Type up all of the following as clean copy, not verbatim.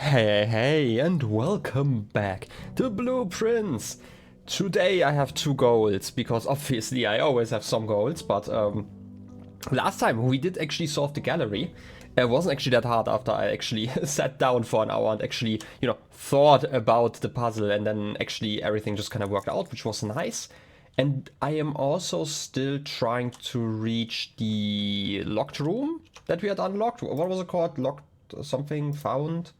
Hey, and welcome back to Blueprints! Today I have two goals, because obviously I always have some goals, but last time we did actually solve the gallery. It wasn't actually that hard after I actually sat down for an hour and actually, thought about the puzzle, and then actually everything just kind of worked out, which was nice. And I am also still trying to reach the locked room that we had unlocked. What was it called? Locked something? Found?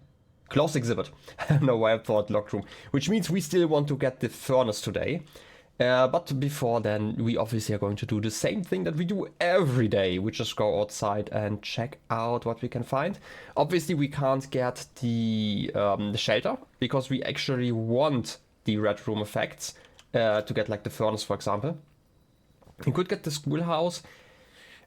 Closed exhibit. I don't know why I thought locked room. Which means we still want to get the furnace today. But before then, we obviously are going to do the same thing that we do every day. We just go outside and check out what we can find. Obviously, we can't get the shelter because we actually want the red room effects to get like the furnace, for example. We could get the schoolhouse.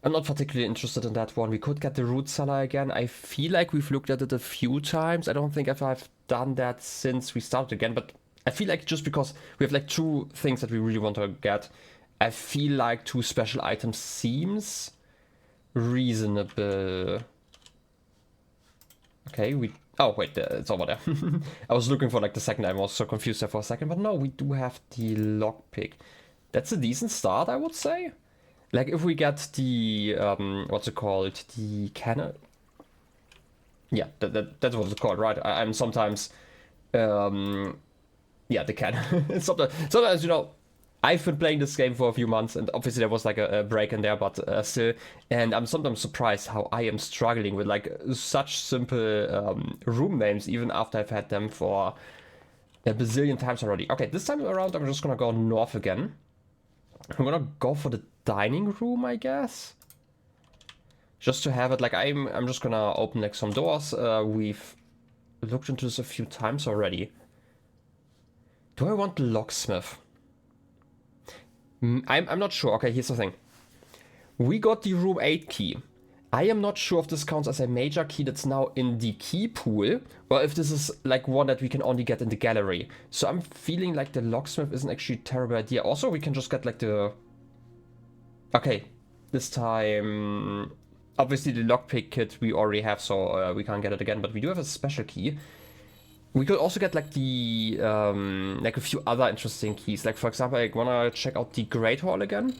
I'm not particularly interested in that one. We could get the root cellar again. I feel like we've looked at it a few times. I don't think if I've done that since we started again, but I feel like just because we have like two things that we really want to get, I feel like two special items seems reasonable. Okay, oh wait, it's over there. I was looking for like the second item. I was so confused there for a second, but no, we do have the lockpick. That's a decent start, I would say. Like if we get the what's it called, the cannon. Yeah, that's what it's called, right? I'm sometimes yeah, the cannon. Sometimes I've been playing this game for a few months, and obviously there was like a break in there, but still, and I'm sometimes surprised how I am struggling with like such simple room names, even after I've had them for a bazillion times already. Okay, this time around I'm just gonna go north again. I'm gonna go for the dining room, I guess. Just to have it, like I'm just gonna open like some doors. We've looked into this a few times already. Do I want the locksmith? I'm not sure. Okay, here's the thing. We got the room 8 key. I am not sure if this counts as a major key that's now in the key pool, or if this is like one that we can only get in the gallery. So I'm feeling like the locksmith isn't actually a terrible idea. Also, we can just get like the... Okay, this time... Obviously the lockpick kit we already have, so we can't get it again, but we do have a special key. We could also get like the... like a few other interesting keys. Like for example, I wanna check out the Great Hall again.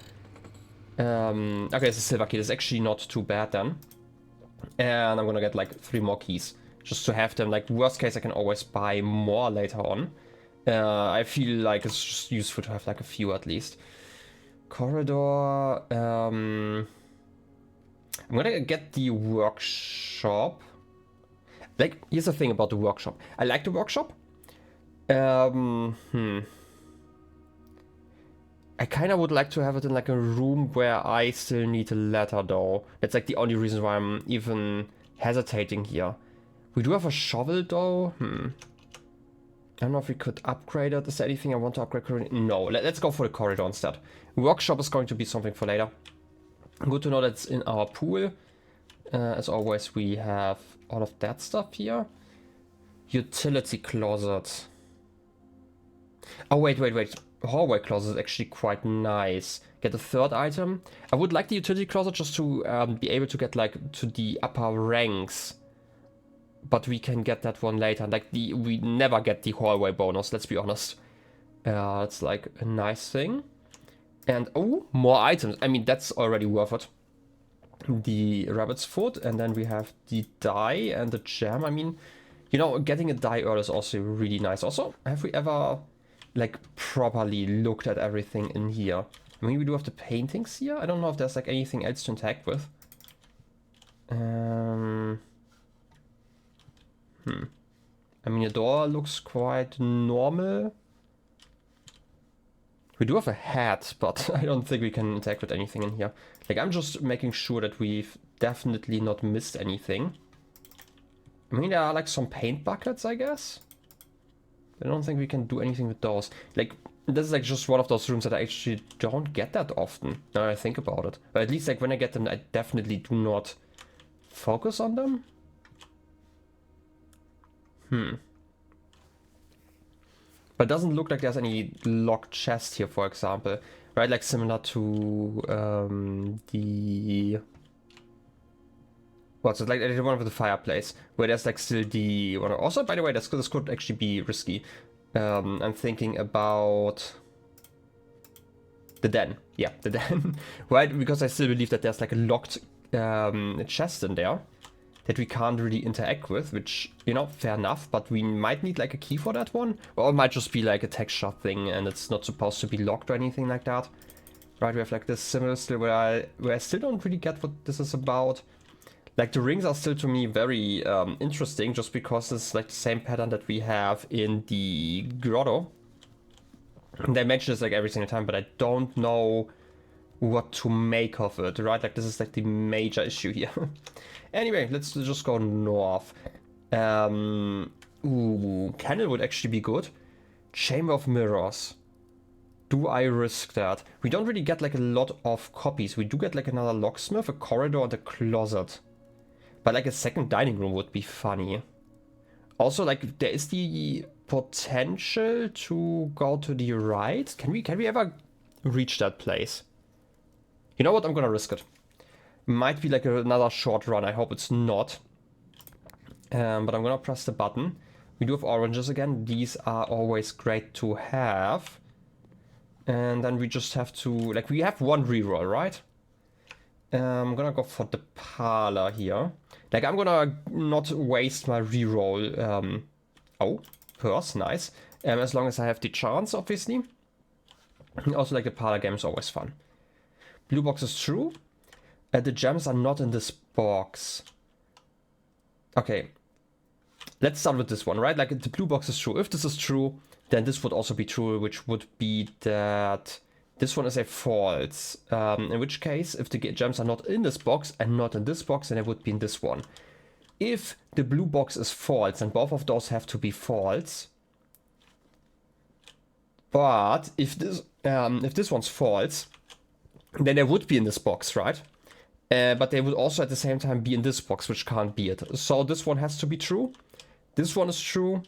Okay, it's a silver key. That's actually not too bad then. And I'm gonna get like 3 more keys. Just to have them. Like, worst case, I can always buy more later on. I feel like it's just useful to have like a few at least. Corridor. I'm gonna get the workshop. Like, here's the thing about the workshop. I like the workshop. I kind of would like to have it in like a room where I still need a ladder though. That's like the only reason why I'm even hesitating here. We do have a shovel though. I don't know if we could upgrade it. Is there anything I want to upgrade currently? No, let's go for the corridor instead. Workshop is going to be something for later. Good to know that's in our pool. As always, we have all of that stuff here. Utility closet. Oh, wait. Hallway closet is actually quite nice. Get a third item. I would like the utility closet just to be able to get like to the upper ranks. But we can get that one later. Like we never get the hallway bonus, let's be honest. It's like a nice thing. And oh, more items. I mean, that's already worth it. The rabbit's foot, and then we have the dye and the gem. I mean, getting a dye earl is also really nice. Also, have we ever like properly looked at everything in here? I mean, we do have the paintings here. I don't know if there's like anything else to interact with. I mean, the door looks quite normal. We do have a hat, but I don't think we can interact with anything in here. Like, I'm just making sure that we've definitely not missed anything. I mean, there are like some paint buckets, I guess. I don't think we can do anything with those. Like, this is like just one of those rooms that I actually don't get that often, now I think about it. But at least like when I get them, I definitely do not focus on them. But it doesn't look like there's any locked chest here, for example. Right, like similar to the What's it like? The one with the fireplace, where there's like still the one. Also, by the way, this could actually be risky. I'm thinking about the den. Yeah, the den. Right? Because I still believe that there's like a locked chest in there that we can't really interact with, which, you know, fair enough, but we might need like a key for that one. Or it might just be like a texture thing and it's not supposed to be locked or anything like that. Right, we have like this symbol still where I still don't really get what this is about. Like the rings are still to me very interesting just because it's like the same pattern that we have in the grotto. And they mention this like every single time, but I don't know what to make of it, right? Like this is like the major issue here. Anyway, let's just go north. Ooh, candle would actually be good. Chamber of Mirrors. Do I risk that? We don't really get like a lot of copies. We do get like another locksmith, a corridor, and a closet. But like a second dining room would be funny. Also, like there is the potential to go to the right. Can we ever reach that place? You know what? I'm gonna risk it. Might be like another short run. I hope it's not. But I'm gonna press the button. We do have oranges again. These are always great to have. And then we just have to, like, we have one reroll, right? I'm gonna go for the parlor here. Like, I'm gonna not waste my reroll. Oh, purse, nice. As long as I have the chance, obviously. Also, like, the parlor game is always fun. Blue box is true. The gems are not in this box. Okay. Let's start with this one, right? Like, the blue box is true. If this is true, then this would also be true, which would be that this one is a false. In which case, if the gems are not in this box and not in this box, then it would be in this one. If the blue box is false, then both of those have to be false. But if this one's false, then they would be in this box, right? But they would also at the same time be in this box, which can't be it. So this one has to be true. This one is true.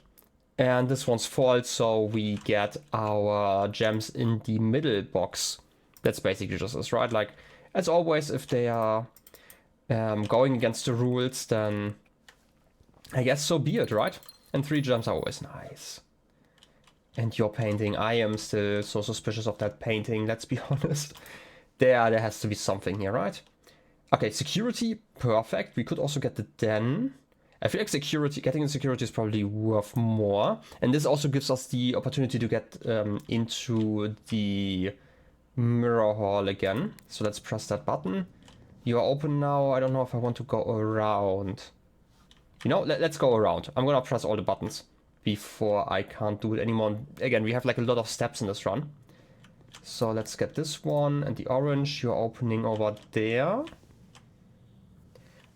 And this one's false, so we get our gems in the middle box. That's basically just this, right? Like, as always, if they are going against the rules, then I guess so be it, right? And 3 gems are always nice. And your painting, I am still so suspicious of that painting, let's be honest. There has to be something here, right? Okay, security, perfect. We could also get the den. I feel like security, getting in security is probably worth more. And this also gives us the opportunity to get into the mirror hall again. So let's press that button. You are open now. I don't know if I want to go around. You know, let's go around. I'm gonna press all the buttons before I can't do it anymore. Again, we have like a lot of steps in this run. So let's get this one and the orange. You're opening over there.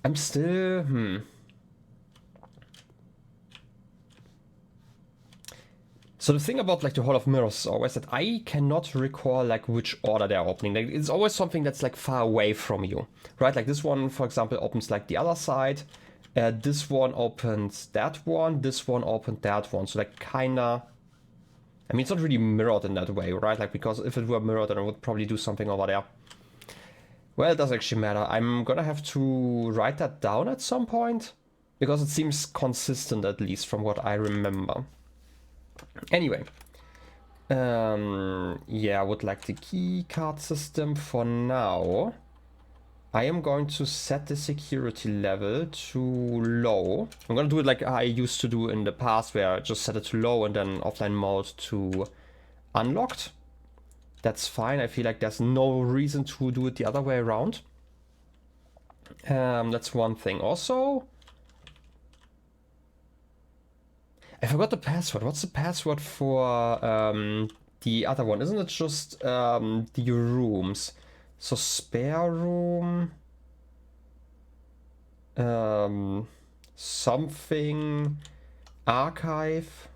I'm still, So the thing about like the Hall of Mirrors is always that I cannot recall like which order they're opening. Like, it's always something that's like far away from you, right? Like this one, for example, opens like the other side. This one opens that one. This one opened that one. So like kinda, I mean, it's not really mirrored in that way, right? Like, because if it were mirrored, then I would probably do something over there. Well, it does actually matter. I'm gonna have to write that down at some point because it seems consistent, at least from what I remember. Anyway, yeah, I would like the key card system for now. I am going to set the security level to low. I'm going to do it like I used to do in the past, where I just set it to low and then offline mode to unlocked. That's fine. I feel like there's no reason to do it the other way around. That's one thing. Also, I forgot the password. What's the password for the other one? Isn't it just the rooms? So spare room, something, archive.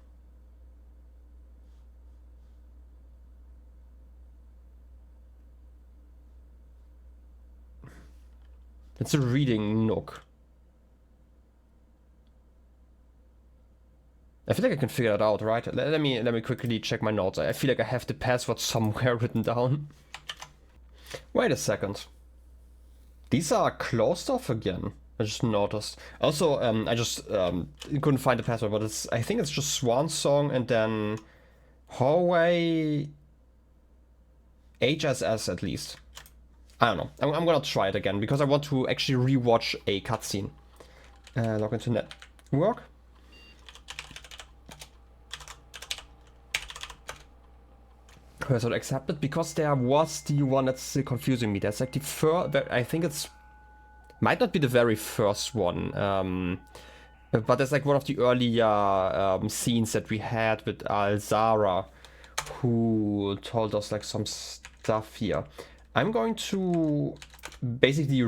It's a reading nook. I feel like I can figure it out, right? Let me quickly check my notes. I feel like I have the password somewhere written down. Wait a second. These are closed off again. I just noticed. Also, I just couldn't find the password, but I think it's just Swan Song and then hallway HSS at least. I don't know. I'm gonna try it again because I want to actually rewatch a cutscene. Log into network. Password accepted because there was the one that's still confusing me. There's like the first. I think it's might not be the very first one. But there's like one of the earlier scenes that we had with Alzara, who told us like some stuff here. I'm going to basically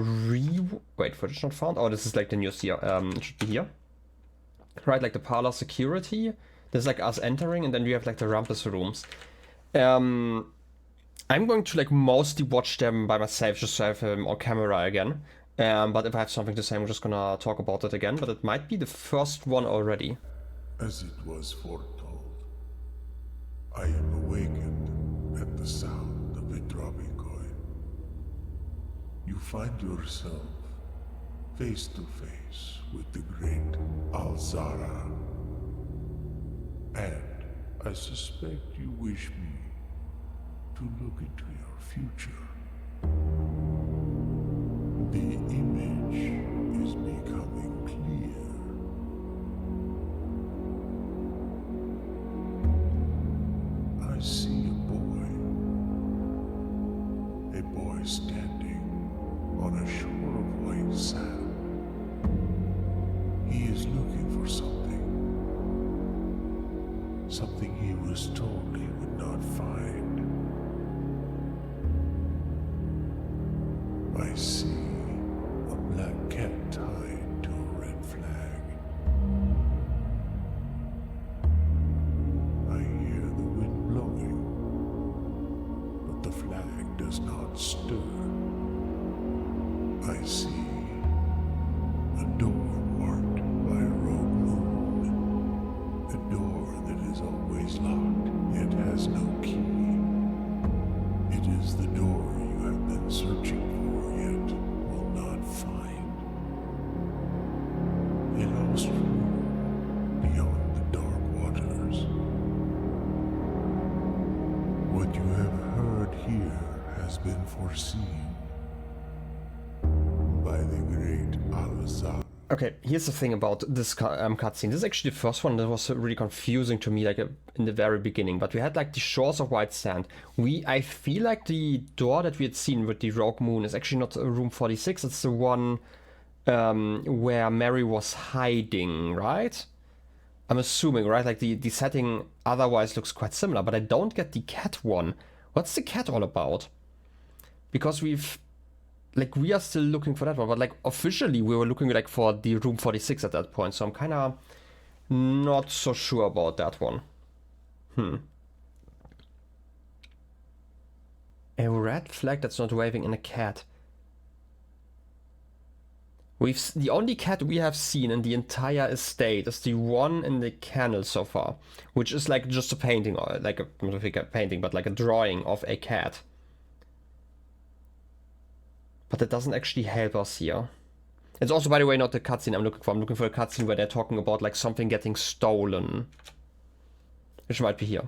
wait, footage not found. Oh, this is like the news here. It should be here. Right, like the parlor security. There's like us entering, and then we have like the rumpus rooms. I'm going to like mostly watch them by myself, just to have him on camera again. But if I have something to say, I'm just gonna talk about it again. But it might be the first one already. As it was foretold, I am awakened at the sound of a dropping coin. You find yourself face to face with the great Alzara. And I suspect you wish me to look into your future. The image is becoming clear. I see a boy standing on a shore of white sand. He is looking for something he was told he would not find. I see a black cat tied to a red flag. I hear the wind blowing, but the flag does not stir. I see a door marked by a rogue moon. A door that is always locked, yet has no key. It is the door you have been searching for, yet will not find. A lost room beyond the dark waters. What you have heard here has been foreseen by the great Alzara. Okay, here's the thing about this cutscene. This is actually the first one that was really confusing to me, like in the very beginning. But we had like the shores of white sand. I feel like the door that we had seen with the rogue moon is actually not room 46. It's the one where Mary was hiding, right? I'm assuming, right? Like the setting otherwise looks quite similar, but I don't get the cat one. What's the cat all about? Because we are still looking for that one, but like officially we were looking like for the room 46 at that point, so I'm kind of not so sure about that one. A red flag that's not waving in a cat. The only cat we have seen in the entire estate is the one in the kennel so far, which is like just a painting, or like not a painting, but like a drawing of a cat. But that doesn't actually help us here. It's also, by the way, not the cutscene I'm looking for. I'm looking for a cutscene where they're talking about like something getting stolen. Which might be here.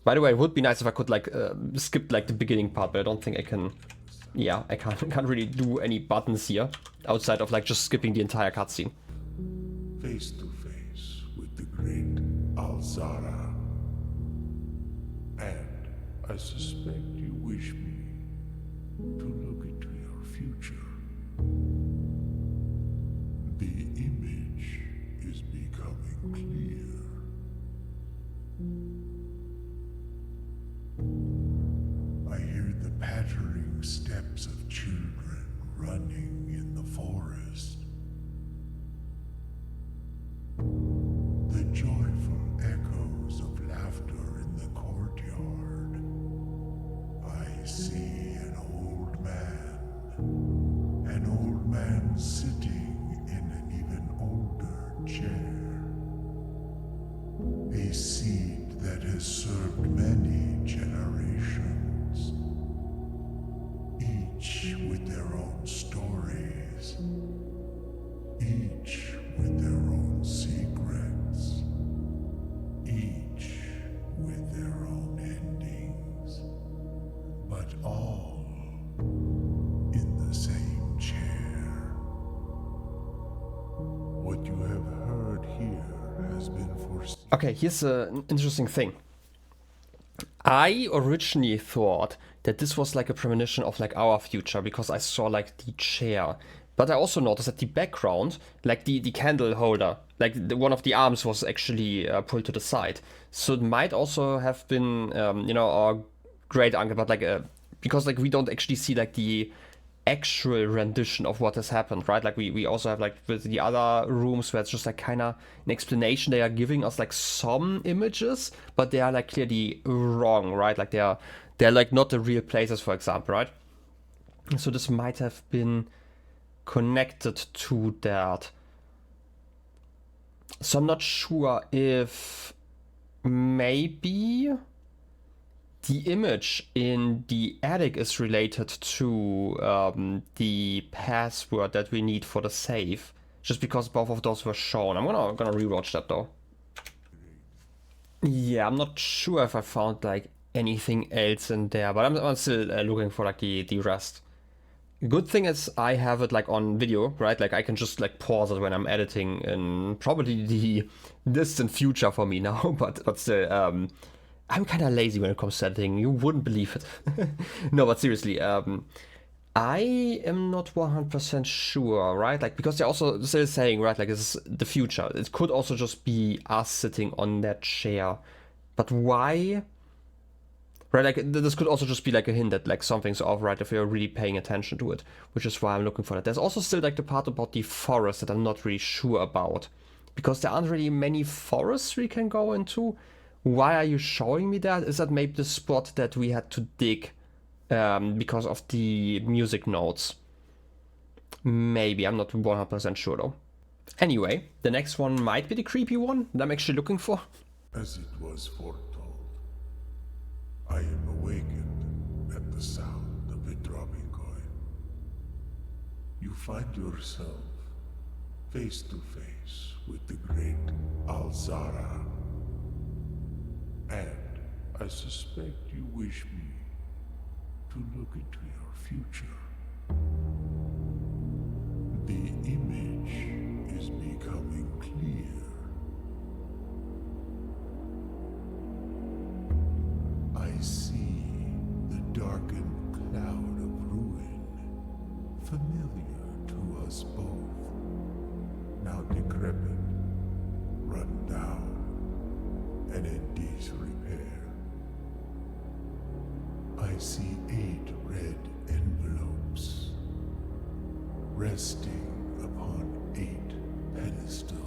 By the way, it would be nice if I could like skip like the beginning part, but I don't think I can. Yeah, I can't really do any buttons here outside of like just skipping the entire cutscene. Face to face with the great Alzara. And I suspect you wish me to look into your future. The image is becoming clear. I hear the pattering steps of children running in the forest. The joyful echoes of laughter in the courtyard. I see an old man sitting in an even older chair. A seed that has served many generations, each with their own stories memories, each with their own secrets, each with their own endings, but all in the same chair. What you have heard here has been foreseen. Okay, here's an interesting thing. I originally thought that this was like a premonition of like our future because I saw like the chair. But I also noticed that the background, like the candle holder, like one of the arms was actually pulled to the side. So it might also have been, our great uncle, but like, because like we don't actually see like the actual rendition of what has happened, right? Like we also have like with the other rooms where it's just like kind of an explanation. They are giving us like some images, but they are like clearly wrong, right? Like they're like not the real places, for example, right? So this might have been connected to that. So I'm not sure if maybe the image in the attic is related to the password that we need for the safe, just because both of those were shown. I'm gonna rewatch that though. Yeah, I'm not sure if I found like anything else in there, but I'm still looking for like the rest. Good thing is I have it like on video, right? Like I can just like pause it when I'm editing in probably the distant future for me now, but still, I'm kind of lazy when it comes to editing. You wouldn't believe it. No, but seriously, I am not 100% sure, right? Like, because they're also still saying, right, like, this is the future. It could also just be us sitting on that chair. But why? Right, like, this could also just be like a hint that, like, something's off, right, if you're really paying attention to it, which is why I'm looking for that. There's also still, like, the part about the forest that I'm not really sure about. Because there aren't really many forests we can go into. Why are you showing me that? Is that maybe the spot that we had to dig because of the music notes? Maybe, I'm not 100% sure though. Anyway, the next one might be the creepy one that I'm actually looking for. As it was foretold, I am awakened at the sound of a dropping coin. You find yourself face to face with the great Alzara. And I suspect you wish me to look into your future. The image is becoming clear. I see the darkened cloud of ruin, familiar to us both, now decrepit, run down, and in disrepair. I see 8 red envelopes resting upon 8 pedestals.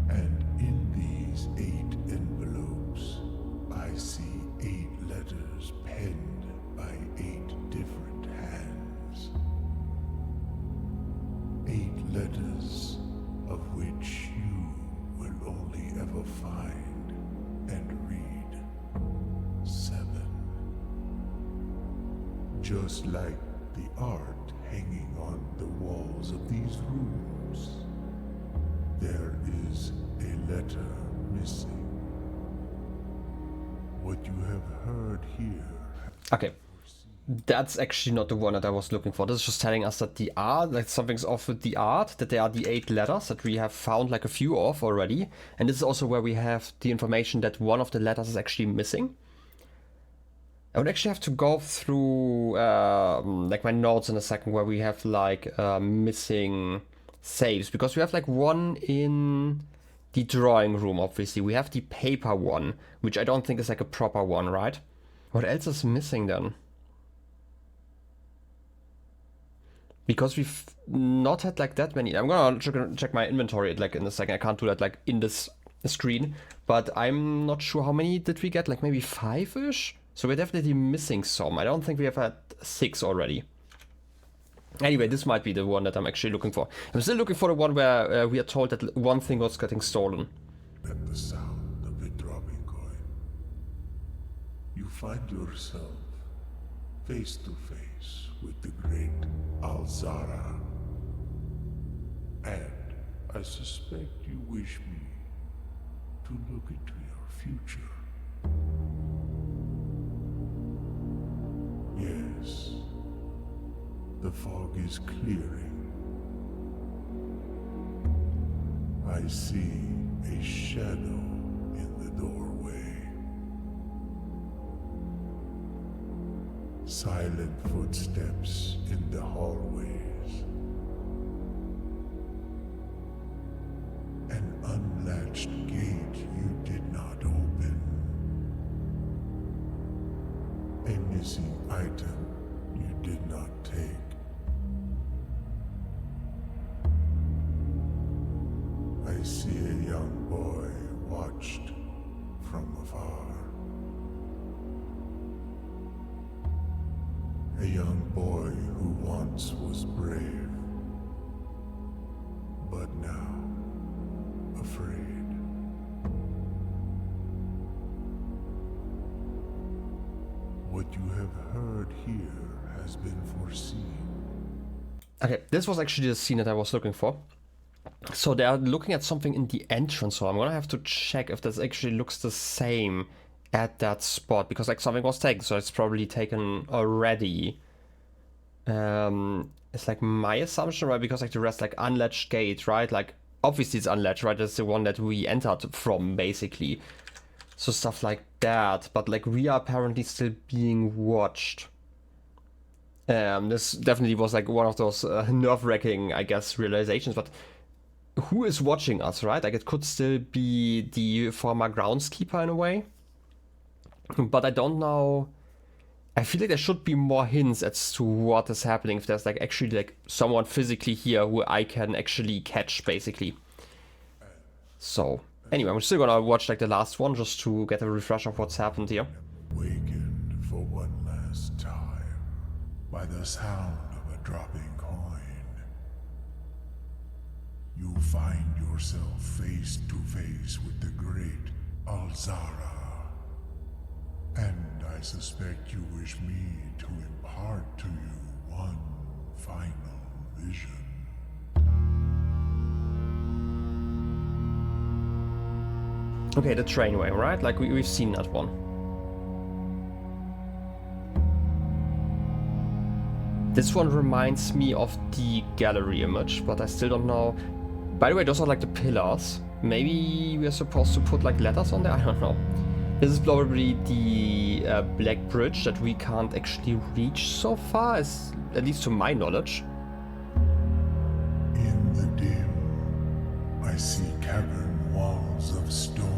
And in these 8 envelopes, I see 8 letters penned by 8 different hands. 8 letters of which you will only ever find and read 7. Just like the art hanging on the walls of these rooms, there is a letter missing. What you have heard here. Okay. That's actually not the one that I was looking for. This is just telling us that the art, like something's off with the art, that there are the 8 letters that we have found like a few of already. And this is also where we have the information that one of the letters is actually missing. I would actually have to go through like my notes in a second where we have like missing saves. Because we have like one in the drawing room, obviously. We have the paper one, which I don't think is like a proper one, right? What else is missing then? Because we've not had like that many. I'm gonna check my inventory like in a second. I can't do that like in this screen, but I'm not sure how many did we get. Like maybe 5-ish. So we're definitely missing some. I don't think we have had 6 already. Anyway, this might be the one that I'm actually looking for. I'm still looking for the one where we are told that one thing was getting stolen. At the sound of a dropping coin, you find yourself face to face with the great Alzara. And I suspect you wish me to look into your future. Yes, the fog is clearing. I see a shadow in the doorway. Silent footsteps in the hallways. An unlatched gate you did not open. A missing item you did not take. I see a young boy watched from afar. A young boy who once was brave, but now afraid. What you have heard here has been foreseen. Okay, this was actually the scene that I was looking for. So they are looking at something in the entrance hall. I'm gonna have to check if this actually looks the same at that spot, because like something was taken, so it's probably taken already. It's like my assumption, right? Because like the rest, like unlatched gate, right? Like obviously it's unlatched, right? That's the one that we entered from, basically. So stuff like that. But like we are apparently still being watched. This definitely was like one of those nerve-wracking, I guess, realizations. But who is watching us, right? Like it could still be the former groundskeeper in a way. But I don't know. I feel like there should be more hints as to what is happening, if there's like actually like someone physically here who I can actually catch, basically. So anyway, I'm still gonna watch like the last one just to get a refresh of what's happened here. Wakened for one last time by the sound of a dropping coin. You find yourself face to face with the great Alzara. And I suspect you wish me to impart to you one final vision. Okay, the trainway, right? Like we've seen that one. This one reminds me of the gallery image, but I still don't know. By the way, those are like the pillars. Maybe we're supposed to put like letters on there? I don't know. This is probably the black bridge that we can't actually reach so far, at least to my knowledge. In the dim, I see cavern walls of stone.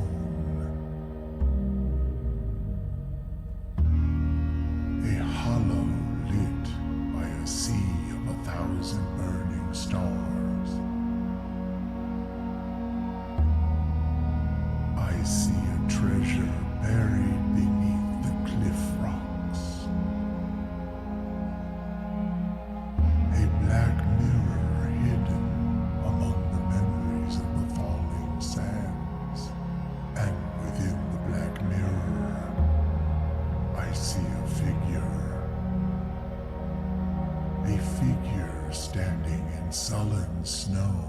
A hollow lit by a sea of 1,000 burning stars. I see a treasure buried beneath the cliff rocks. A black mirror hidden among the memories of the falling sands. And within the black mirror, I see a figure. A figure standing in sullen snow.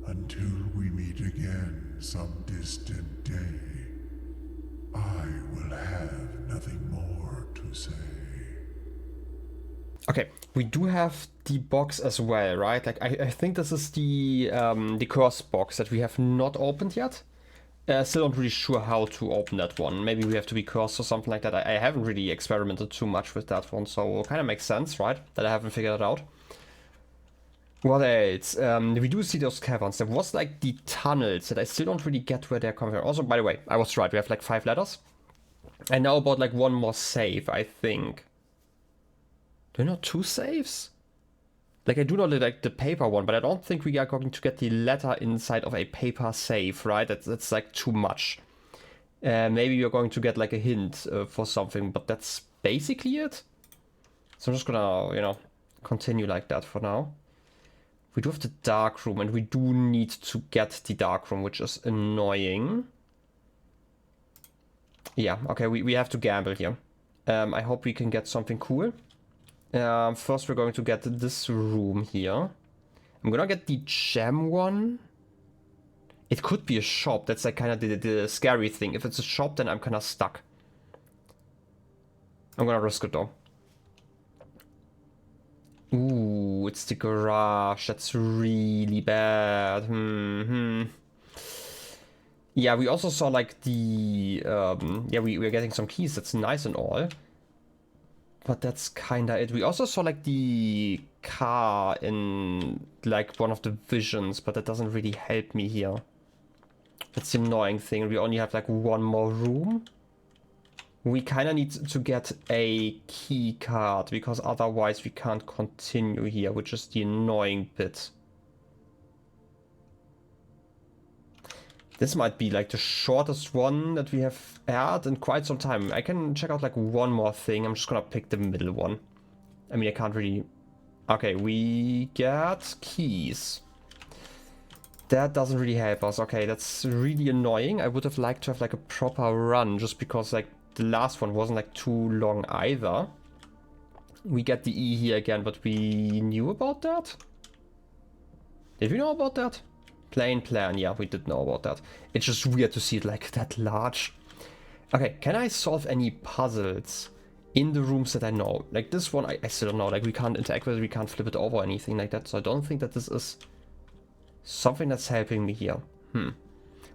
Until we meet again some distant day, I will have nothing more to say. Okay, we do have the box as well, right? Like I think this is the curse box that we have not opened yet. Still not really sure how to open that one. Maybe we have to be cursed or something like that. I haven't really experimented too much with that one, so it kind of makes sense, right? That I haven't figured it out. What else? We do see those caverns. There was like the tunnels that I still don't really get where they're coming from. Also, by the way, I was right. We have like 5 letters. And now about like one more save, I think. Do I know 2 saves? Like I do know like the paper one, but I don't think we are going to get the letter inside of a paper save, right? That's like too much. Maybe you're going to get like a hint for something, but that's basically it. So I'm just gonna, you know, continue like that for now. We do have the dark room, and we do need to get the dark room, which is annoying. Yeah, okay, we have to gamble here. I hope we can get something cool. First we're going to get this room here. I'm gonna get the gem one. It could be a shop. That's like kind of the scary thing. If it's a shop, then I'm kind of stuck. I'm gonna risk it though. Ooh, it's the garage. That's really bad. Yeah, we also saw like the... yeah, we're getting some keys. That's nice and all. But that's kinda it. We also saw like the car in like one of the visions, but that doesn't really help me here. That's the annoying thing. We only have like one more room. We kinda need to get a key card, because otherwise we can't continue here, which is the annoying bit. This might be like the shortest one that we have had in quite some time. I can check out like one more thing. I'm just gonna pick the middle one. I mean, I can't really... Okay, we get keys. That doesn't really help us. Okay, that's really annoying. I would have liked to have like a proper run, just because like the last one wasn't like too long either. We get the E here again, but we knew about that? Did we know about that? Plain plan, yeah, we did know about that. It's just weird to see it like that large. Okay, can I solve any puzzles in the rooms that I know? Like this one, I still don't know. Like we can't interact with it, we can't flip it over or anything like that. So I don't think that this is something that's helping me here.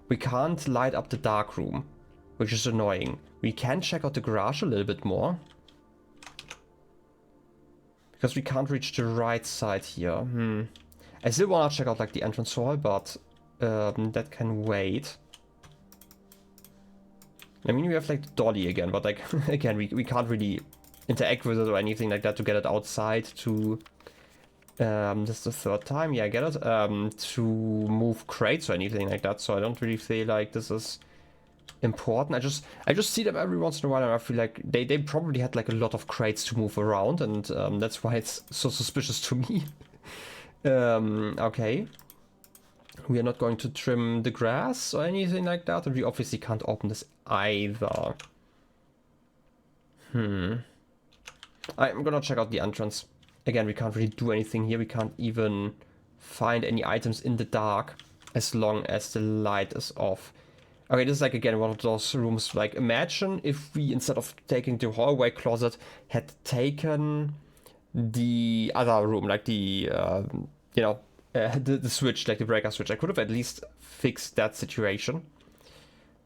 We can't light up the dark room, which is annoying. We can check out the garage a little bit more, because we can't reach the right side here. I still want to check out like the entrance hall, but that can wait. I mean, we have like the dolly again, but like again, we can't really interact with it or anything like that to get it outside to... this is the 3rd time, yeah, I get it. To move crates or anything like that, so I don't really feel like this is important. I just see them every once in a while, and I feel like they probably had like a lot of crates to move around, and that's why it's so suspicious to me. Okay. We are not going to trim the grass or anything like that, and we obviously can't open this either. I'm gonna check out the entrance. Again, we can't really do anything here. We can't even find any items in the dark as long as the light is off. Okay, this is like, again, one of those rooms, like, imagine if we, instead of taking the hallway closet, had taken the other room, like the, you know, the switch, like the breaker switch. I could have at least fixed that situation.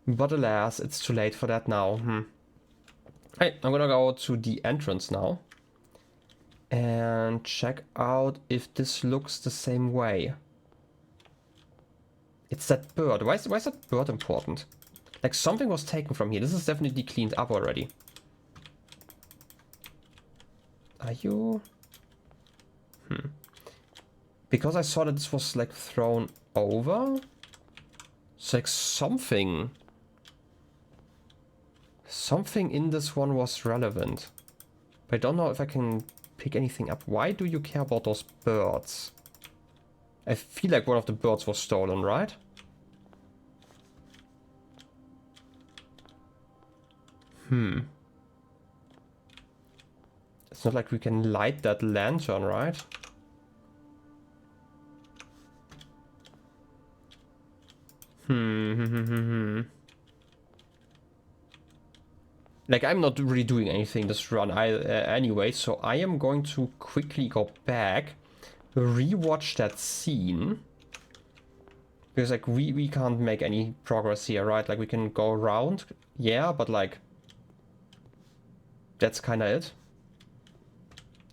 But alas, it's too late for that now. Hey, I'm gonna go to the entrance now and check out if this looks the same way. It's that bird. Why is that bird important? Like, something was taken from here. This is definitely cleaned up already. Are you... Because I saw that this was like thrown over. It's like something in this one was relevant. But I don't know if I can pick anything up. Why do you care about those birds? I feel like one of the birds was stolen, right? It's not like we can light that lantern, right? Like, I'm not really doing anything this run anyway, so I am going to quickly go back, rewatch that scene. Because, like, we can't make any progress here, right? Like, we can go around, yeah, but, like, that's kinda it.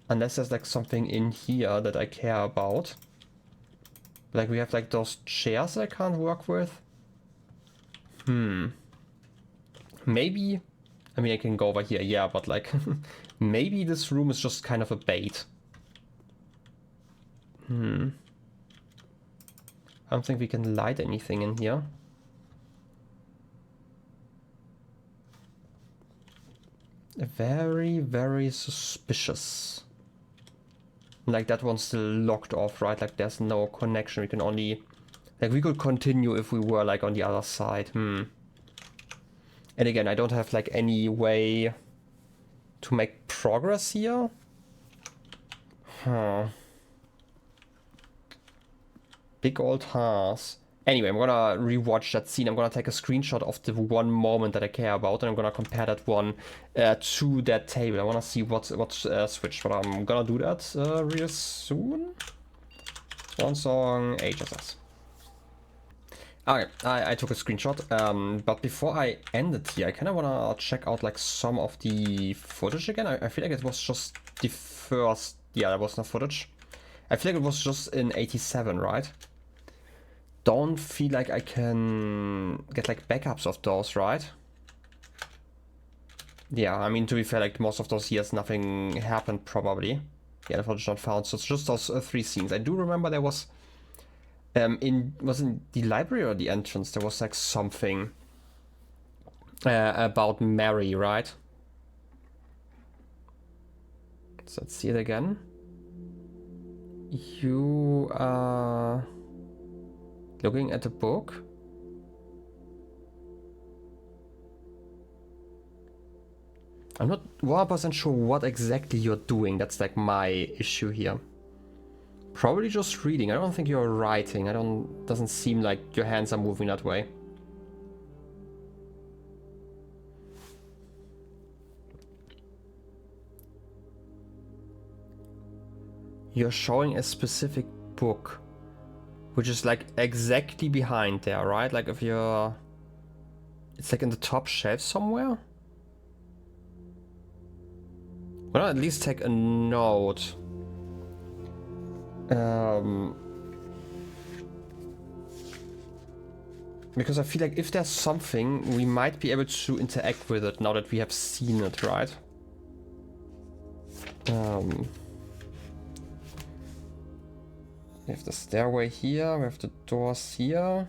Unless there's, like, something in here that I care about. Like we have like those chairs I can't work with. Maybe, I mean I can go over here, yeah, but like maybe this room is just kind of a bait. I don't think we can light anything in here. Very, very suspicious. Like that one's still locked off, right? Like there's no connection. We can only... Like we could continue if we were like on the other side. And again, I don't have like any way to make progress here. Big old house. Anyway, I'm gonna rewatch that scene. I'm gonna take a screenshot of the one moment that I care about, and I'm gonna compare that one to that table. I wanna see what's switched, but I'm gonna do that real soon. One song, HSS. Okay, I took a screenshot, but before I end it here, I kind of wanna check out like some of the footage again. I feel like it was just the first... Yeah, there was no footage. I feel like it was just in 87, right? Don't feel like I can get like backups of those, right? Yeah, I mean, to be fair, like most of those years nothing happened probably. Yeah, the footage not found, so it's just those 3 scenes. I do remember there was was in the library or the entrance there was like something about Mary, right? So let's see it again. You are looking at the book. I'm not 100% sure what exactly you're doing. That's like my issue here. Probably just reading. I don't think you're writing. Doesn't seem like your hands are moving that way. You're showing a specific book, which is like exactly behind there, right? Like if you're... It's like in the top shelf somewhere? Why not at least take a note? Because I feel like if there's something, we might be able to interact with it now that we have seen it, right? We have the stairway here, we have the doors here.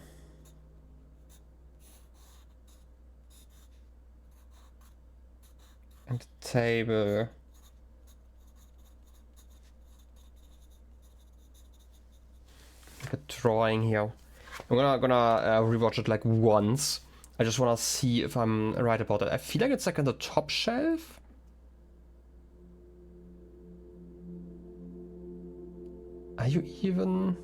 And the table. Like a drawing here. I'm gonna rewatch it like once. I just wanna see if I'm right about it. I feel like it's like on the top shelf. Are you even?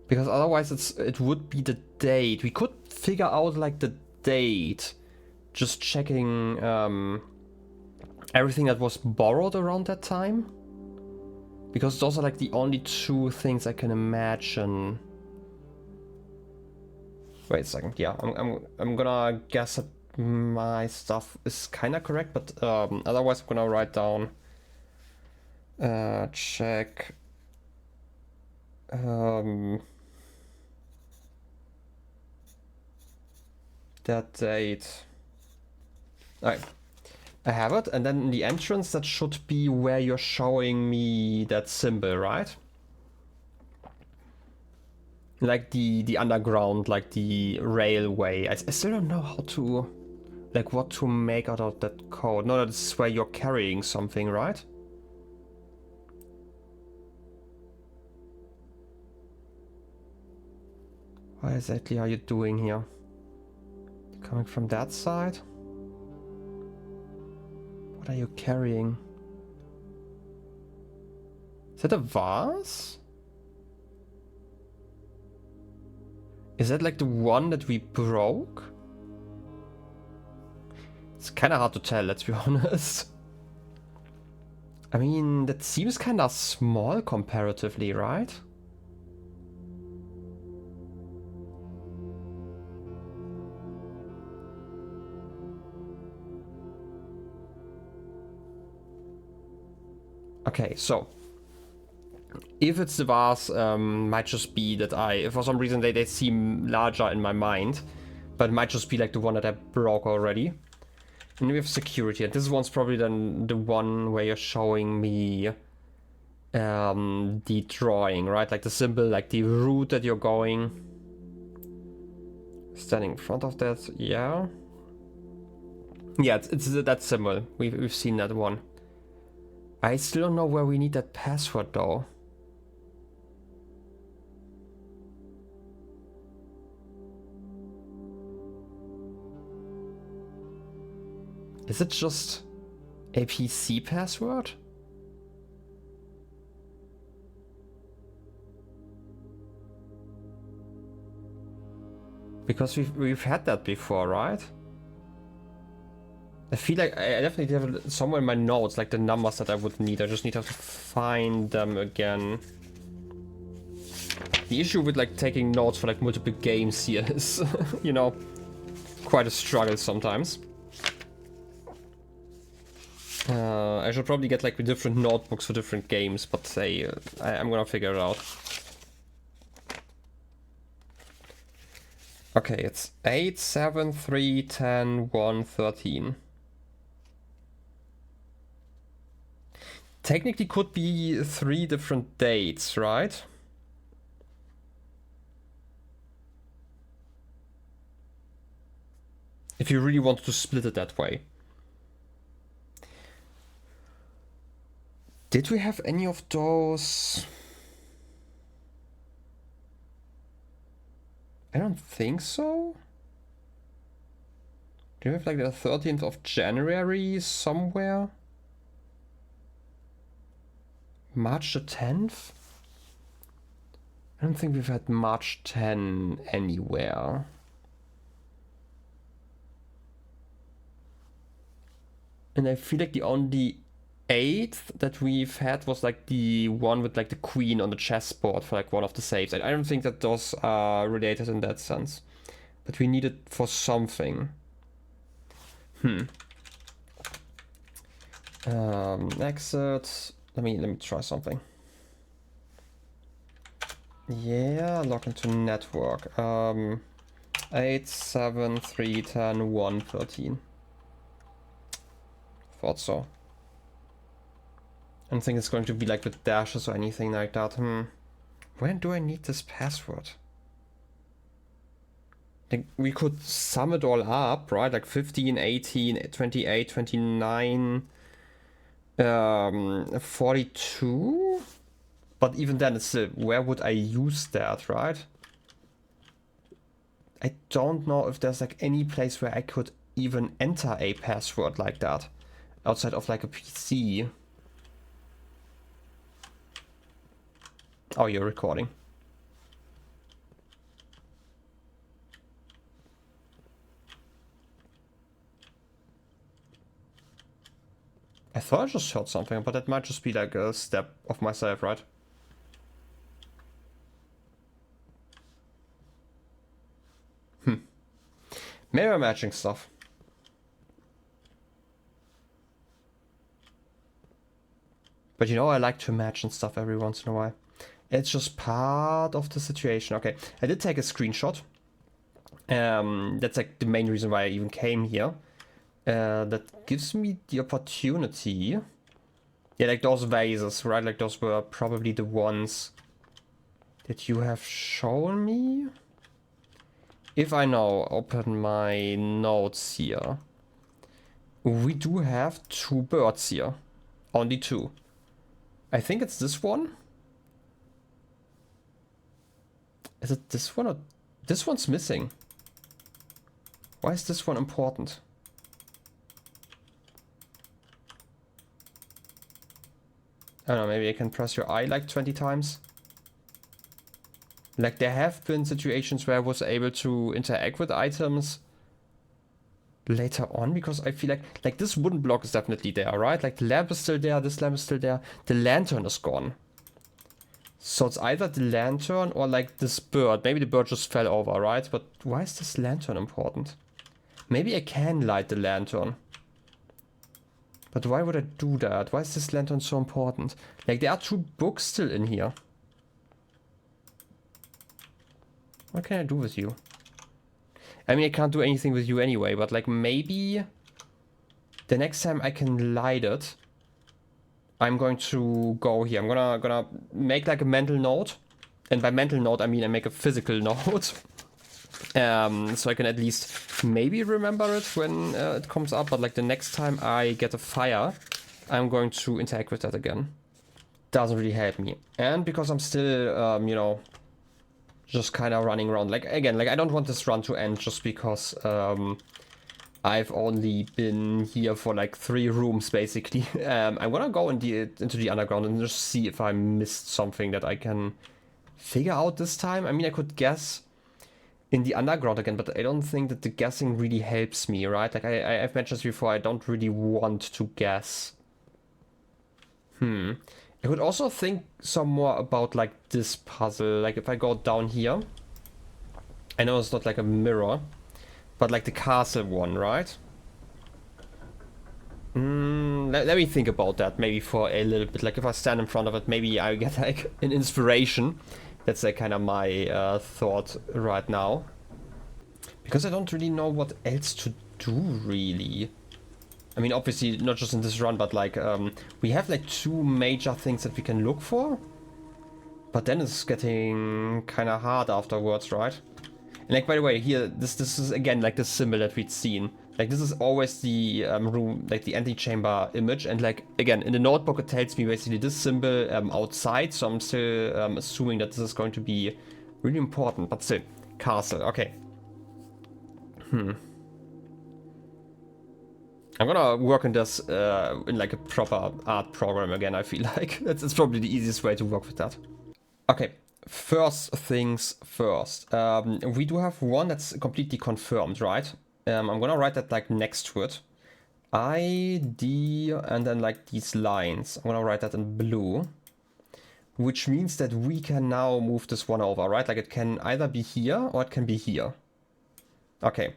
Because otherwise it would be the date. We could figure out like the date. Just checking everything that was borrowed around that time. Because those are like the only 2 things I can imagine. Wait a second, yeah, I'm gonna guess that my stuff is kinda correct, but otherwise I'm gonna write down check that date. Alright. I have it, and then in the entrance that should be where you're showing me that symbol, right? Like the underground, like the railway. I still don't know how to, like what to make out of that code. No, that's where you're carrying something, right? What exactly are you doing here? Coming from that side? What are you carrying? Is that a vase? Is that like the one that we broke? It's kind of hard to tell, let's be honest. I mean, that seems kind of small comparatively, right? Okay, so If it's the vase, might just be that for some reason they seem larger in my mind. But it might just be like the one that I broke already. And we have security, and this one's probably then the one where you're showing me the drawing, right? Like the symbol, like the route that you're going. Standing in front of that, yeah. Yeah, it's that symbol. We've seen that one. I still don't know where we need that password though. Is it just a PC password? Because we've had that before, right? I feel like I definitely have it somewhere in my notes, like the numbers that I would need. I just need to find them again. The issue with like taking notes for like multiple games here is, you know, quite a struggle sometimes. I should probably get like different notebooks for different games, but I'm gonna figure it out. Okay, it's 8, 7, 3, 10, 1, 13. Technically could be 3 different dates, right? If you really want to split it that way. Did we have any of those? I don't think so. Do we have like the 13th of January somewhere? March the 10th? I don't think we've had March 10 anywhere. And I feel like the only 8th that we've had was like the one with like the queen on the chessboard for like one of the saves. I don't think that those are related in that sense. But we need it for something. Exit. Let me try something. Yeah, log into network. 8, 7, 3, 10, 1, 13. Thought so. I don't think it's going to be like with dashes or anything like that. When do I need this password? Like, we could sum it all up, right? Like 15, 18, 28, 29, 42? But even then, it's still, where would I use that, right? I don't know if there's like any place where I could even enter a password like that. Outside of like a PC. Oh, you're recording. I thought I just heard something, but that might just be like a step of myself, right? Maybe I'm matching stuff. But you know, I like to imagine stuff every once in a while. It's just part of the situation. Okay, I did take a screenshot. That's like the main reason why I even came here. That gives me the opportunity. Yeah, like those vases, right? Like those were probably the ones that you have shown me. If I now open my notes here, we do have 2 birds here. Only 2. I think it's this one. Is it this one or this one's missing? Why is this one important? I don't know, maybe I can press your eye like 20 times. Like there have been situations where I was able to interact with items later on, because I feel like this wooden block is definitely there, right? Like the lamp is still there, this lamp is still there, the lantern is gone. So it's either the lantern or like this bird. Maybe the bird just fell over, right? But why is this lantern important? Maybe I can light the lantern. But why would I do that? Why is this lantern so important? Like there are 2 books still in here. What can I do with you? I mean, I can't do anything with you anyway, but like maybe the next time I can light it, I'm going to go here. I'm gonna make like a mental note. And by mental note, I mean I make a physical note. So I can at least maybe remember it when it comes up. But like the next time I get a fire, I'm going to interact with that again. Doesn't really help me. And because I'm still, you know, just kind of running around. Like, again, like I don't want this run to end just because I've only been here for like 3 rooms, basically. I'm gonna go into the underground and just see if I missed something that I can figure out this time. I mean, I could guess in the underground again, but I don't think that the guessing really helps me, right? Like I've mentioned this before, I don't really want to guess. I could also think some more about like this puzzle. Like if I go down here, I know it's not like a mirror, but like the castle one, right? Let me think about that maybe for a little bit. Like if I stand in front of it, maybe I get like an inspiration. That's like kind of my thought right now. Because I don't really know what else to do, really. I mean, obviously, not just in this run, but like, we have like 2 major things that we can look for. But then it's getting kind of hard afterwards, right? And like, by the way, here, this is again like the symbol that we'd seen. Like, this is always the room, like the antechamber image. And like, again, in the notebook, it tells me basically this symbol outside. So I'm still assuming that this is going to be really important. But still, castle, okay. I'm gonna work on this in like a proper art program again, I feel like. It's probably the easiest way to work with that. Okay, first things first. We do have one that's completely confirmed, right? I'm gonna write that like next to it. ID and then like these lines. I'm gonna write that in blue. Which means that we can now move this one over, right? Like it can either be here or it can be here. Okay.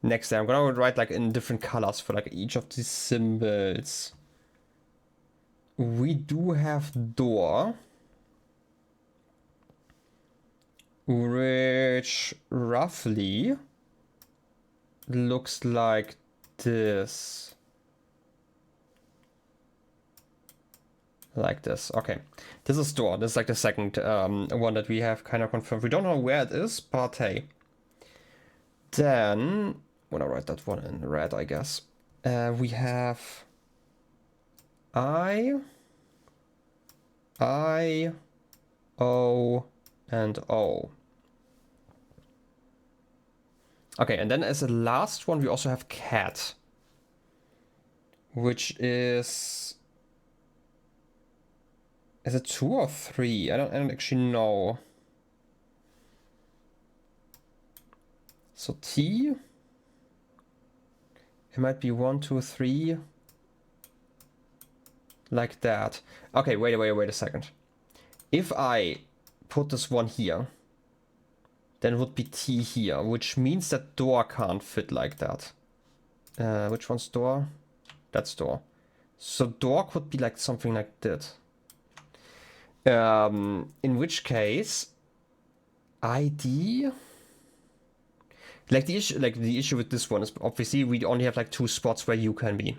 Next thing, I'm gonna write like in different colors for like each of these symbols. We do have door, which roughly looks like this. Like this. Okay. This is door. This is like the second one that we have kind of confirmed. We don't know where it is, but hey. Then, I'm gonna write that one in red, I guess. We have I, O, and O. Okay, and then as a last one, we also have cat, which is it 2 or 3? I don't actually know. So T. It might be 1, 2, 3. Like that. Okay, wait a second. If I put this one here, then it would be T here, which means that door can't fit like that. Which one's door? That's door. So door could be like something like that. In which case, ID. Like the issue with this one is obviously we only have like 2 spots where you can be.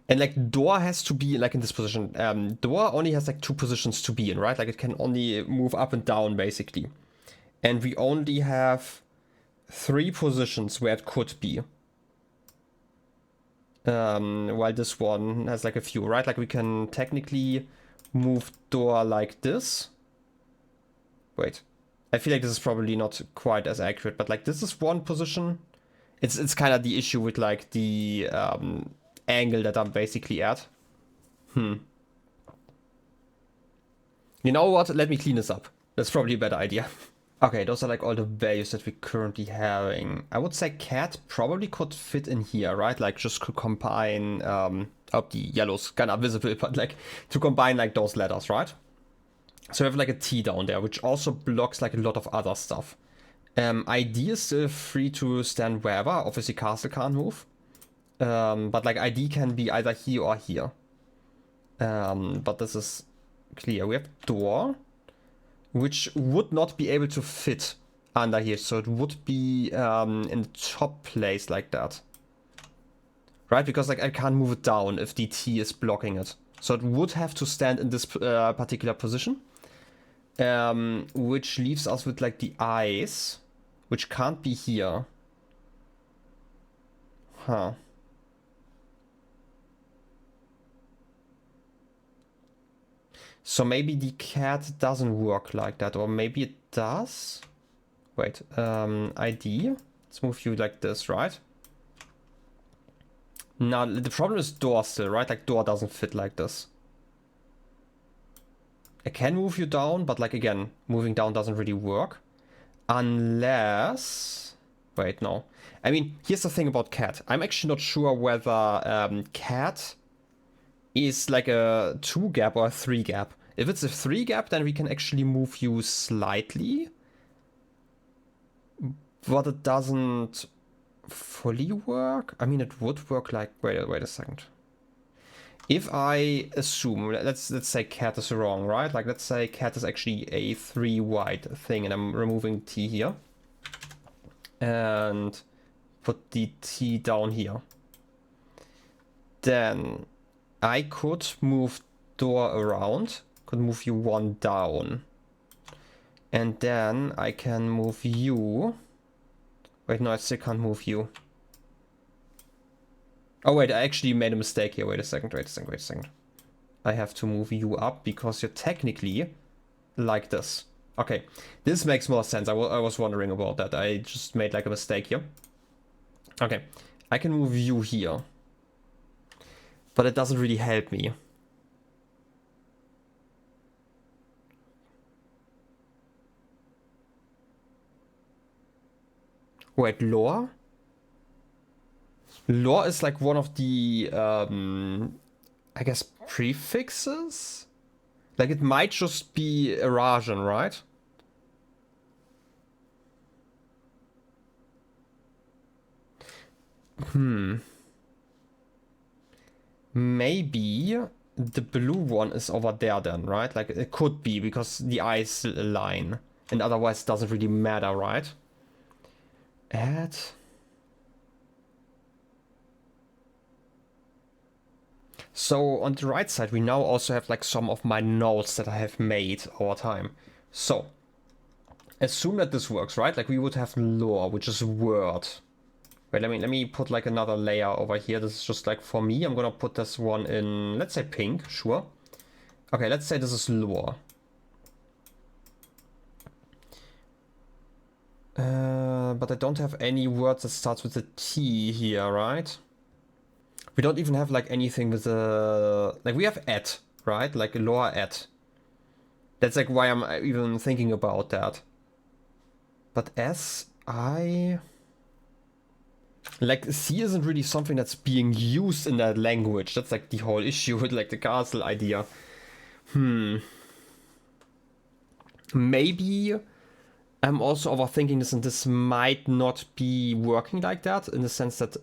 And like door has to be like in this position. Door only has like 2 positions to be in, right? Like it can only move up and down basically. And we only have 3 positions where it could be. While this one has like a few, right? Like we can technically move door like this. Wait, I feel like this is probably not quite as accurate, but like this is one position. It's kind of the issue with like the angle that I'm basically at. You know what? Let me clean this up. That's probably a better idea. Okay, those are like all the values that we're currently having. I would say cat probably could fit in here, right? Like just could combine, the yellow's kind of visible, but like to combine like those letters, right? So we have like a T down there, which also blocks like a lot of other stuff. ID is still free to stand wherever. Obviously castle can't move. But like ID can be either here or here. But this is clear. We have door, which would not be able to fit under here. So it would be in the top place like that. Right? Because like I can't move it down if the T is blocking it. So it would have to stand in this particular position. Which leaves us with like the eyes, which can't be here. Huh. So maybe the cat doesn't work like that, or maybe it does? Wait, ID. Let's move you like this, right? Now, the problem is door still, right? Like, door doesn't fit like this. I can move you down, but like, again, moving down doesn't really work. Unless... Wait, no. I mean, here's the thing about cat. I'm actually not sure whether cat is like a 2 gap or a 3 gap. If it's a 3 gap, then we can actually move you slightly. But it doesn't fully work. I mean, it would work like... Wait a second. If I assume, let's say cat is wrong, right? Like, let's say cat is actually a 3 wide thing, and I'm removing T here. And put the T down here. Then I could move door around, could move you 1 down. And then I can move you. Wait, no, I still can't move you. Oh wait, I actually made a mistake here. Wait a second. I have to move you up because you're technically like this. Okay, this makes more sense. I was wondering about that. I just made like a mistake here. Okay, I can move you here. But it doesn't really help me. Wait, lore? Lore is like one of the, I guess, prefixes? Like it might just be erosion, right? Maybe the blue one is over there then, right? Like it could be because the eyes align. And otherwise it doesn't really matter, right? Add. So on the right side, we now also have like some of my notes that I have made over time. So assume that this works, right? Like we would have lore, which is word. Wait, let me put like another layer over here. This is just like for me. I'm gonna put this one in, let's say pink, sure. Okay, let's say this is lore. But I don't have any words that starts with a T here, right? We don't even have like anything with a... Like we have at, right? Like lore at. That's like why I'm even thinking about that. But S, I... Like C isn't really something that's being used in that language. That's like the whole issue with like the castle idea. Maybe I'm also overthinking this, and this might not be working like that, in the sense that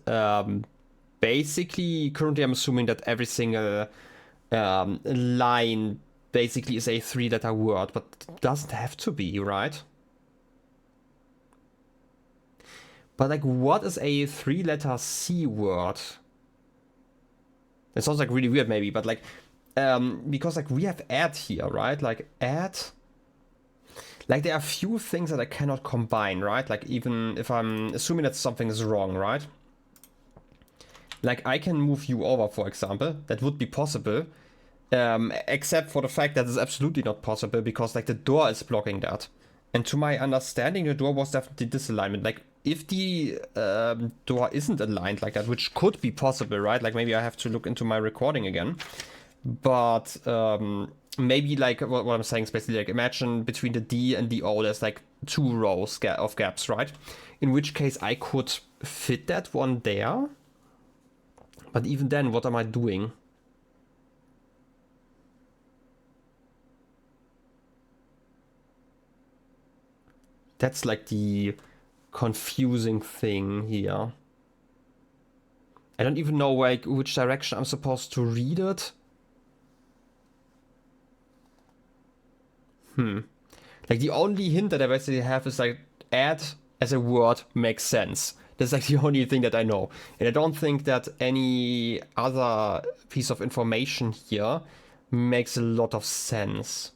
basically currently I'm assuming that every single line basically is a 3-letter word, but it doesn't have to be, right? But like, what is a 3-letter C word? It sounds like really weird maybe, but like, because like we have add here, right? Like add, like there are few things that I cannot combine, right? Like even if I'm assuming that something is wrong, right? Like I can move you over, for example, that would be possible, except for the fact that it's absolutely not possible because like the door is blocking that. And to my understanding, the door was definitely this alignment. Like if the door isn't aligned like that, which could be possible, right? Like maybe I have to look into my recording again. But maybe like what I'm saying is basically like imagine between the D and the O there's like 2 rows of gaps, right? In which case I could fit that one there. But even then, what am I doing? That's like the confusing thing here. I don't even know like which direction I'm supposed to read it. Like, the only hint that I basically have is like, add as a word makes sense. That's like the only thing that I know. And I don't think that any other piece of information here makes a lot of sense.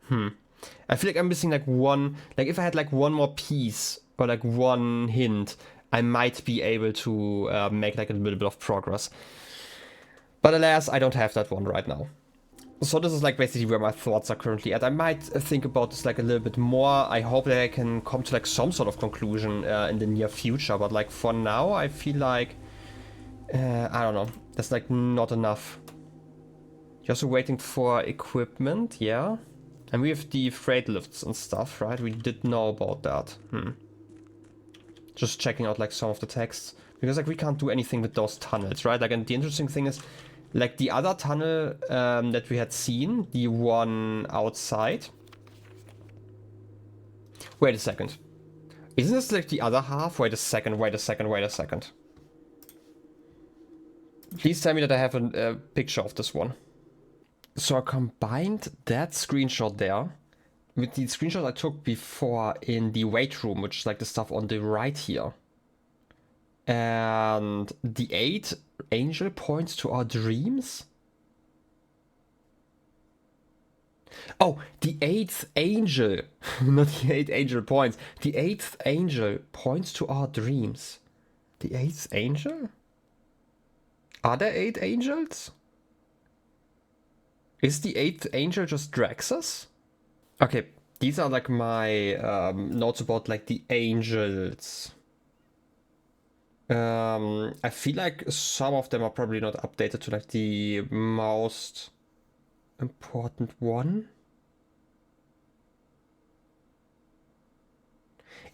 I feel like I'm missing like one, like if I had like one more piece or like one hint, I might be able to make like a little bit of progress. But alas, I don't have that one right now. So this is like basically where my thoughts are currently at. I might think about this like a little bit more. I hope that I can come to like some sort of conclusion in the near future. But like for now, I feel like, I don't know, that's like not enough. Just waiting for equipment, yeah. And we have the freight lifts and stuff, right? We did know about that. Just checking out like some of the texts. Because like we can't do anything with those tunnels, right? Like, and the interesting thing is, like the other tunnel that we had seen, the one outside. Wait a second. Isn't this like the other half? Wait a second, wait a second, wait a second. Please tell me that I have a picture of this one. So I combined that screenshot there with the screenshot I took before in the weight room, which is like the stuff on the right here. And the 8th angel points to our dreams? Oh, the 8th angel, not the 8th angel points. The 8th angel points to our dreams. The 8th angel? Are there 8 angels? Is the 8th angel just Draxus? Okay, these are like my notes about like the angels. I feel like some of them are probably not updated to like the most important one.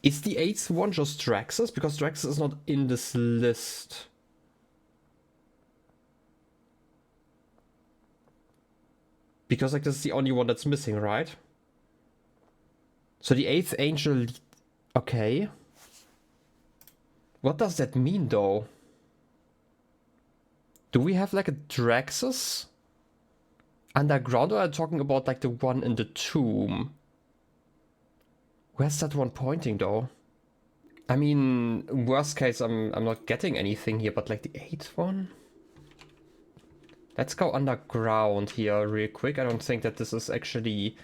Is the 8th one just Draxus? Because Draxus is not in this list. Because like this is the only one that's missing, right? So the 8th angel... Okay. What does that mean, though? Do we have, like, a Draxus underground, or are you talking about, like, the one in the tomb? Where's that one pointing, though? I mean, worst case, I'm not getting anything here, but, like, the 8th one? Let's go underground here real quick. I don't think that this is actually...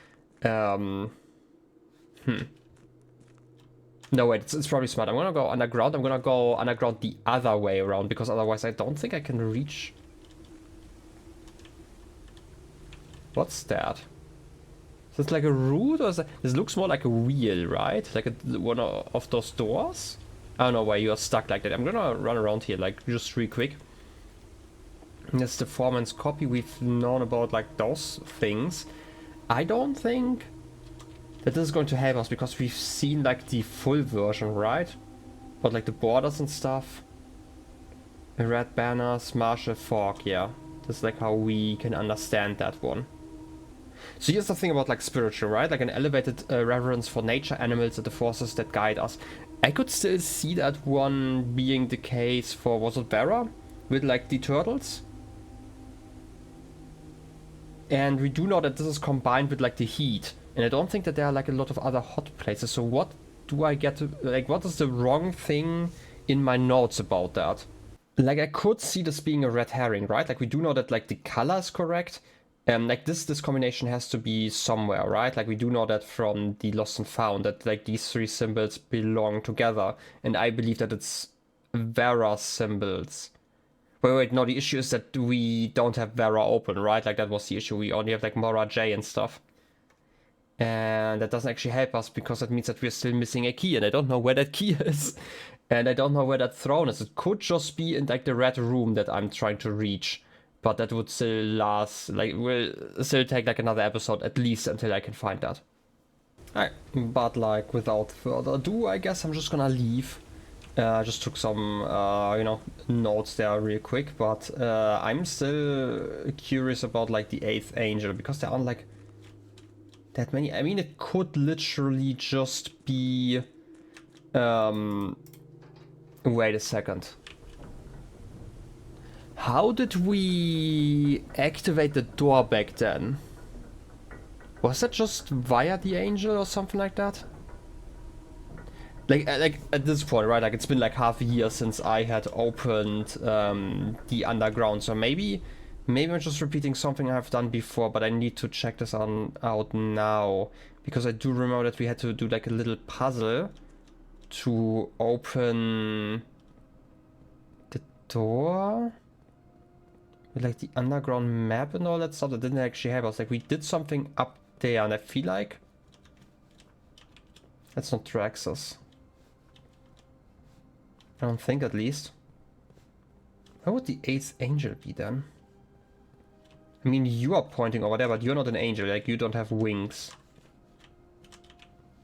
No, wait, it's probably smart. I'm gonna go underground. I'm gonna go underground the other way around, because otherwise I don't think I can reach... What's that? Is this like a root, or is that... This looks more like a wheel, right? Like one of those doors? I don't know why you're stuck like that. I'm gonna run around here, like, just real quick. That's the foreman's copy. We've known about, like, those things. I don't think... that this is going to help us, because we've seen like the full version, right? But like the borders and stuff. The red banners, martial fog, yeah. That's like how we can understand that one. So here's the thing about like spiritual, right? Like an elevated reverence for nature, animals, and the forces that guide us. I could still see that one being the case for, was it Vera? With like the turtles? And we do know that this is combined with like the heat. And I don't think that there are like a lot of other hot places. So what do I get to, like, what is the wrong thing in my notes about that? Like, I could see this being a red herring, right? Like, we do know that like the color is correct. Like this combination has to be somewhere, right? Like, we do know that from the Lost and Found, that like these 3 symbols belong together. And I believe that it's Vera symbols. Wait, no, the issue is that we don't have Vera open, right? Like, that was the issue. We only have like Mora J and stuff. And that doesn't actually help us, because that means that we're still missing a key, and I don't know where that key is. And I don't know where that throne is. It could just be in like the red room that I'm trying to reach. But that would still last, like, will still take like another episode at least until I can find that. Alright, but like without further ado, I guess I'm just gonna leave. I just took some, you know, notes there real quick, but I'm still curious about like the 8th angel, because there aren't like that many. I mean, it could literally just be... wait a second. How did we activate the door back then? Was that just via the angel or something like that? Like at this point, right? Like it's been like half a year since I had opened the underground, so maybe I'm just repeating something I've done before, but I need to check this out now, because I do remember that we had to do like a little puzzle to open the door with like the underground map and all that stuff. That didn't actually help us. Like we did something up there, and I feel like that's not Draxus. I don't think, at least. Where would the 8th angel be then? I mean, you are pointing over there, but you're not an angel. Like, you don't have wings.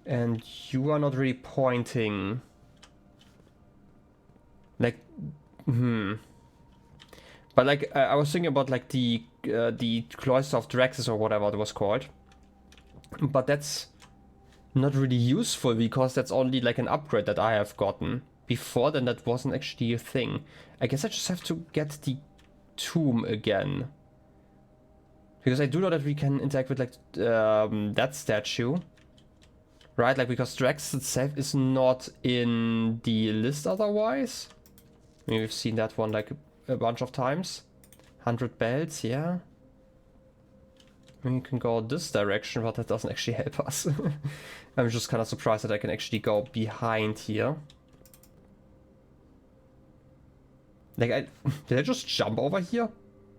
And you are not really pointing. Like, But like, I was thinking about like the Cloister of Draxus or whatever it was called. But that's not really useful, because that's only like an upgrade that I have gotten. Before then, that wasn't actually a thing. I guess I just have to get the tomb again. Because I do know that we can interact with like that statue. Right, like because Drax itself is not in the list otherwise. I mean, we've seen that one like a bunch of times. 100 bells, yeah. I mean, you can go this direction, but that doesn't actually help us. I'm just kind of surprised that I can actually go behind here. Like, did I just jump over here?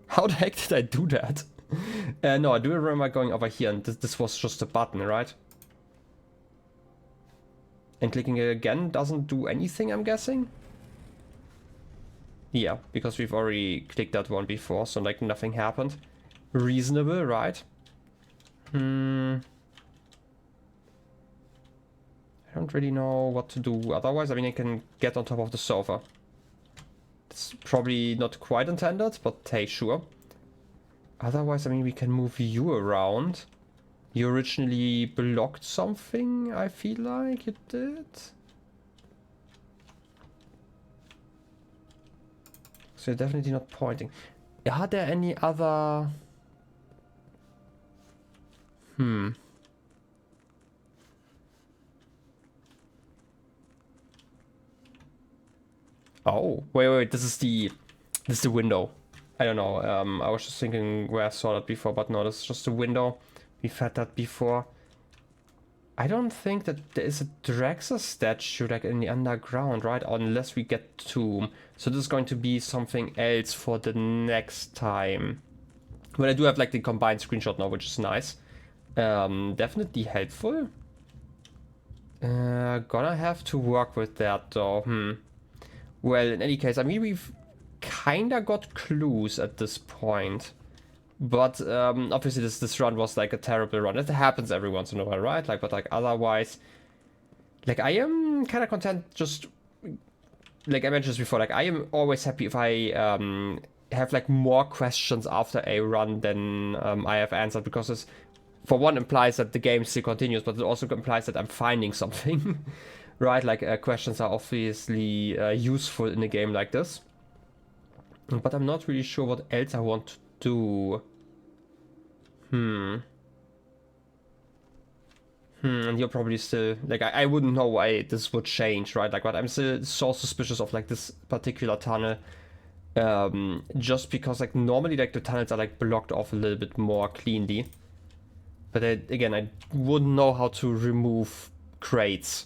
How the heck did I do that? No, I do remember going over here, and this was just a button, right? And clicking it again doesn't do anything, I'm guessing? Yeah, because we've already clicked that one before, so like nothing happened. Reasonable, right? I don't really know what to do otherwise. I mean, I can get on top of the sofa. It's probably not quite intended, but hey, sure. Otherwise, I mean, we can move you around. You originally blocked something, I feel like you did. So you're definitely not pointing. Are there any other... Oh, wait, this is the window. I don't know, I was just thinking where I saw that before, but no, this is just a window. We've had that before. I don't think that there is a Draxus statue like in the underground, right? Unless we get Tomb. So this is going to be something else for the next time. But I do have like the combined screenshot now, which is nice. Definitely helpful. Gonna have to work with that though. Well, in any case, I mean, we've kinda got clues at this point. But obviously this run was like a terrible run. It happens every once in a while, right? Like, but like otherwise, like I am kind of content. Just like I mentioned this before, like I am always happy if I have like more questions after a run than I have answered, because this, for one, implies that the game still continues, but it also implies that I'm finding something, right? Like questions are obviously useful in a game like this. But I'm not really sure what else I want to do. And you're probably still like, I wouldn't know why this would change, right? Like, but I'm still so suspicious of like this particular tunnel, just because like normally like the tunnels are like blocked off a little bit more cleanly. But again, I wouldn't know how to remove crates.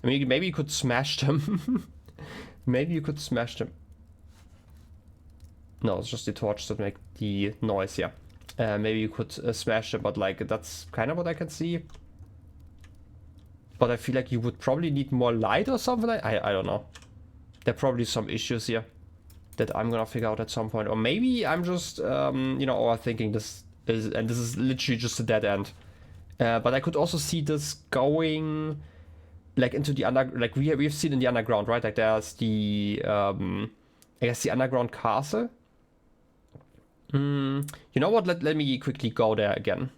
I mean, maybe you could smash them. Maybe you could smash them. No, it's just the torch that make the noise, yeah. Maybe you could smash them, but like that's kind of what I can see. But I feel like you would probably need more light or something. I don't know. There are probably some issues here that I'm gonna figure out at some point. Or maybe I'm just, overthinking this. And this is literally just a dead end. But I could also see this going like into the like we've seen in the underground, right? Like there's the, I guess the underground castle. You know what? Let me quickly go there again.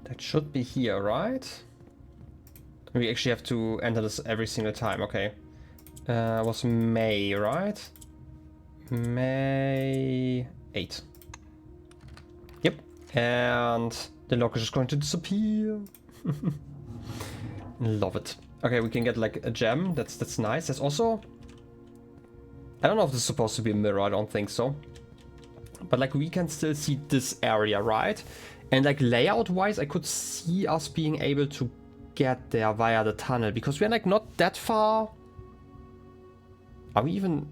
That should be here, right? We actually have to enter this every single time. Okay. Was May, right? May 8. Yep. And the lock is just going to disappear. Love it. Okay, we can get like a gem. That's nice. There's also... I don't know if this is supposed to be a mirror. I don't think so. But like we can still see this area, right? And like layout wise, I could see us being able to get there via the tunnel. Because we're like not that far. Are we even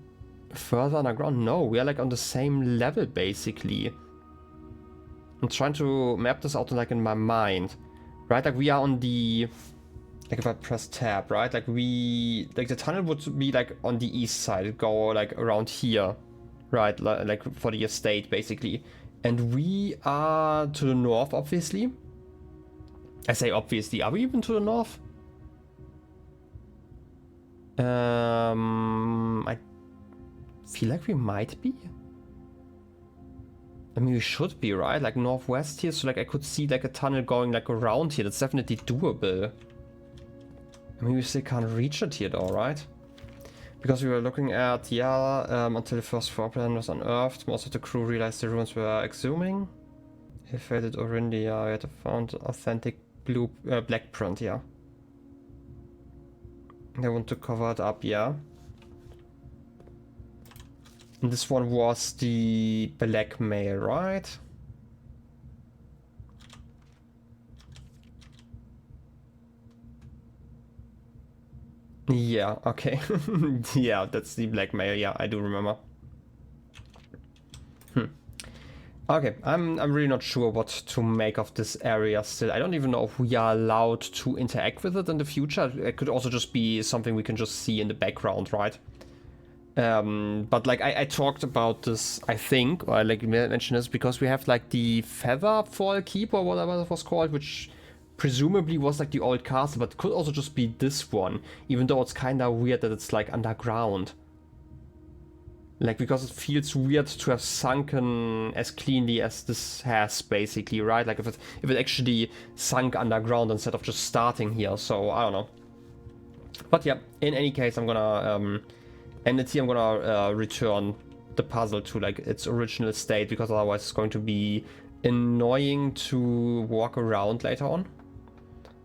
further underground? No, we are like on the same level basically. I'm trying to map this out like in my mind. Right, like we are on the... Like if I press tab, right? Like we... Like the tunnel would be like on the east side. Go like around here. Right, like for the estate basically. And we are to the north, obviously. I say obviously. Are we even to the north? I feel like we might be. I mean, we should be, right? Like northwest here, so like I could see like a tunnel going like around here. That's definitely doable. I mean, we still can't reach it here though, right? Because we were looking at, until the first floor plan was unearthed, most of the crew realized the ruins were exhuming. He failed at Orindia, we had to found authentic black print, yeah. They want to cover it up, yeah. And this one was the blackmail, right? Yeah, okay. Yeah, that's the blackmail, yeah, I do remember. Okay, I'm really not sure what to make of this area still. I don't even know if we are allowed to interact with it in the future. It could also just be something we can just see in the background, right? But like I talked about this, I think, or like mentioned this because we have like the Featherfall Keep or whatever it was called, which presumably was like the old castle, but could also just be this one, even though it's kind of weird that it's like underground. Like, because it feels weird to have sunken as cleanly as this has, basically, right? Like, if it actually sunk underground instead of just starting here, so I don't know. But yeah, in any case, I'm gonna end it here. I'm gonna return the puzzle to like its original state, because otherwise it's going to be annoying to walk around later on.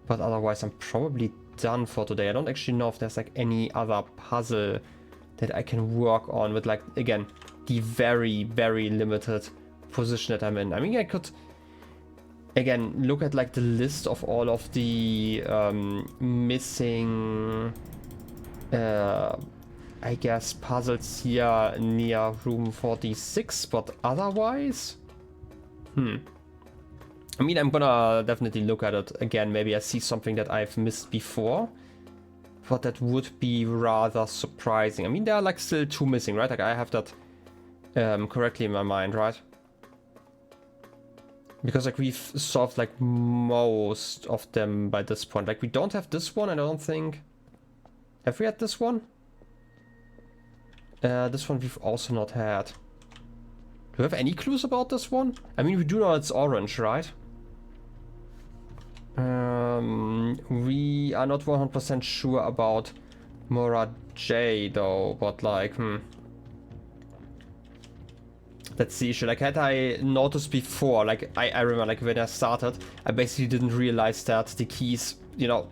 But otherwise I'm probably done for today. I don't actually know if there's like any other puzzle that I can work on with, like, again, the very, very limited position that I'm in. I mean, I could, again, look at like the list of all of the missing, I guess, puzzles here near room 46, but otherwise, I mean, I'm gonna definitely look at it again. Maybe I see something that I've missed before, but that would be rather surprising. I mean, there are like still 2 missing, right? Like I have that correctly in my mind, right? Because like we've solved like most of them by this point. Like we don't have this one, I don't think. Have we had this one? This one we've also not had. Do we have any clues about this one? I mean, we do know it's orange, right? We are not 100% sure about Mora J though, but like, that's the issue. Like, had I noticed before, like, I remember, like, when I started, I basically didn't realize that the keys, you know,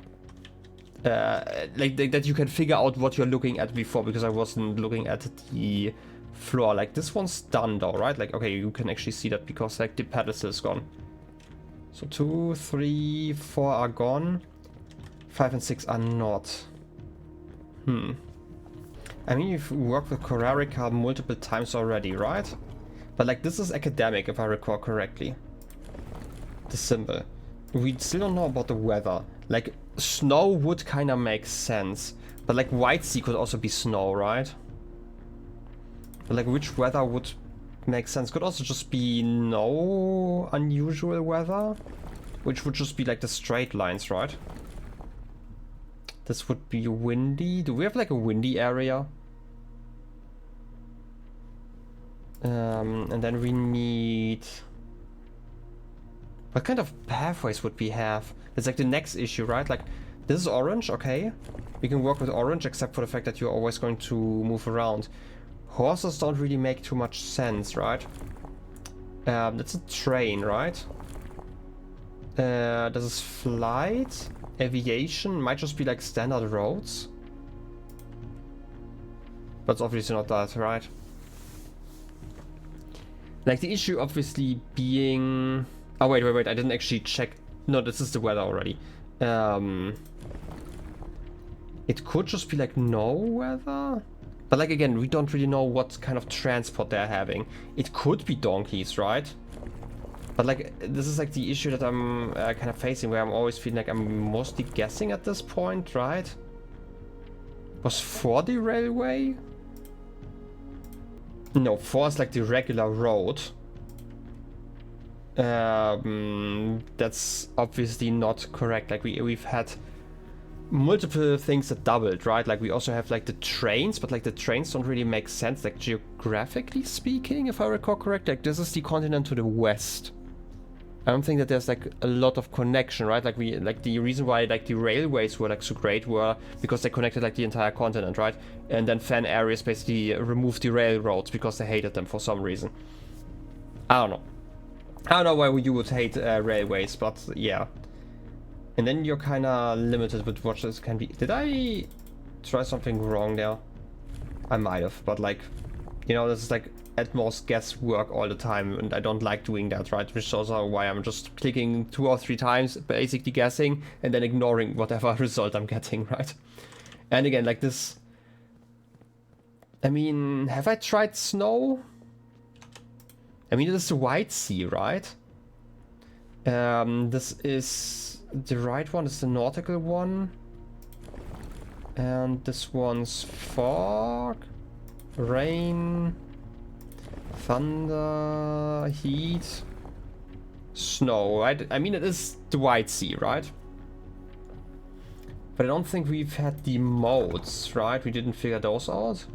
like, that you can figure out what you're looking at before, because I wasn't looking at the floor. Like, this one's done though, right? Like, okay, you can actually see that because, like, the pedestal is gone. So 2, 3, 4 are gone. 5 and 6 are not. I mean, you've worked with Korarica multiple times already, right? But like, this is academic, if I recall correctly. The symbol. We still don't know about the weather. Like, snow would kind of make sense. But like, White Sea could also be snow, right? But like, which weather would make sense? Could also just be no unusual weather. Which would just be like the straight lines, right? This would be windy. Do we have like a windy area? And then we need... What kind of pathways would we have? It's like the next issue, right? Like, this is orange, okay. We can work with orange, except for the fact that you're always going to move around. Horses don't really make too much sense, right? That's a train, right? This is flight, aviation, might just be like standard roads. But it's obviously not that, right? Like the issue obviously being... Oh wait, I didn't actually check. No, this is the weather already. It could just be like no weather. But like again, we don't really know what kind of transport they're having. It could be donkeys, right? But like, this is like the issue that I'm kind of facing, where I'm always feeling like I'm mostly guessing at this point, right? Was 4 the railway? No, 4 is like the regular road. That's obviously not correct. Like we've had multiple things that doubled, right? Like we also have like the trains, but like the trains don't really make sense, like geographically speaking, if I recall correct. Like this is the continent to the west. I don't think that there's like a lot of connection, right? Like the reason why like the railways were like so great were because they connected like the entire continent, right? And then fan areas basically removed the railroads because they hated them for some reason. I don't know why you would hate railways, but yeah. And then you're kind of limited with what this can be. Did I try something wrong there? I might have, but like, you know, this is like at most guesswork all the time, and I don't like doing that, right? Which is also why I'm just clicking 2 or 3 times, basically guessing, and then ignoring whatever result I'm getting, right? And again, like this... I mean, have I tried snow? I mean, this is the White Sea, right? This is... The right one is the nautical one. And this one's fog, rain, thunder, heat, snow, right? I mean, it is the White Sea, right? But I don't think we've had the modes, right? We didn't figure those out.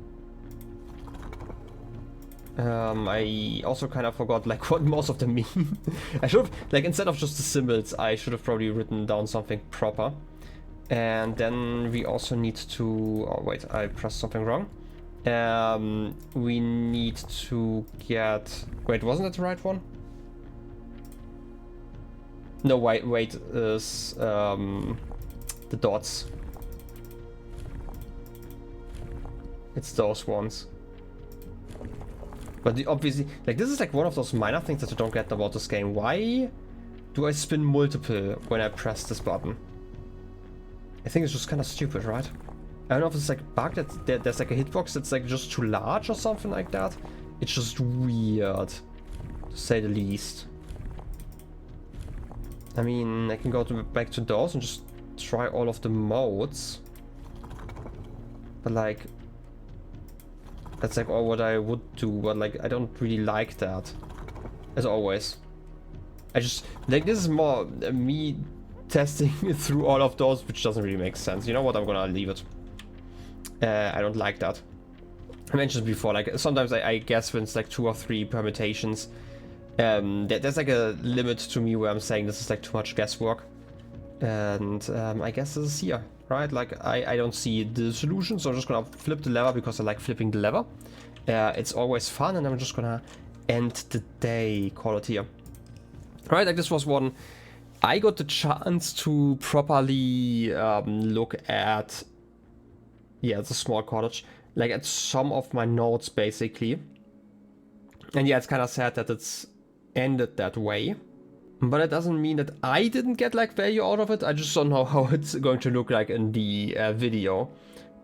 I also kind of forgot like what most of them mean. I should have, like, instead of just the symbols, I should have probably written down something proper. And then we also need to... Oh wait, I pressed something wrong. We need to get... Wait, wasn't it the right one? No, wait, is the dots. It's those ones. But obviously, like, this is like one of those minor things that I don't get about this game. Why do I spin multiple when I press this button? I think it's just kind of stupid, right? I don't know if it's like a bug that there's like a hitbox that's like just too large or something like that. It's just weird, to say the least. I mean, I can go back to those and just try all of the modes. But like... That's like all what I would do, but like I don't really like that. As always. I just like, this is more me testing through all of those, which doesn't really make sense. You know what, I'm gonna leave it. I don't like that. I mentioned before, like sometimes I guess when it's like 2 or 3 permutations, there's like a limit to me where I'm saying this is like too much guesswork. And I guess this is here. Right, like I don't see the solution, so I'm just gonna flip the lever because I like flipping the lever. It's always fun, and I'm just gonna end the day, call it here. Right, like this was one I got the chance to properly look at. Yeah, it's a small cottage, like at some of my notes basically. And yeah, it's kind of sad that it's ended that way. But it doesn't mean that I didn't get like value out of it. I just don't know how it's going to look like in the video.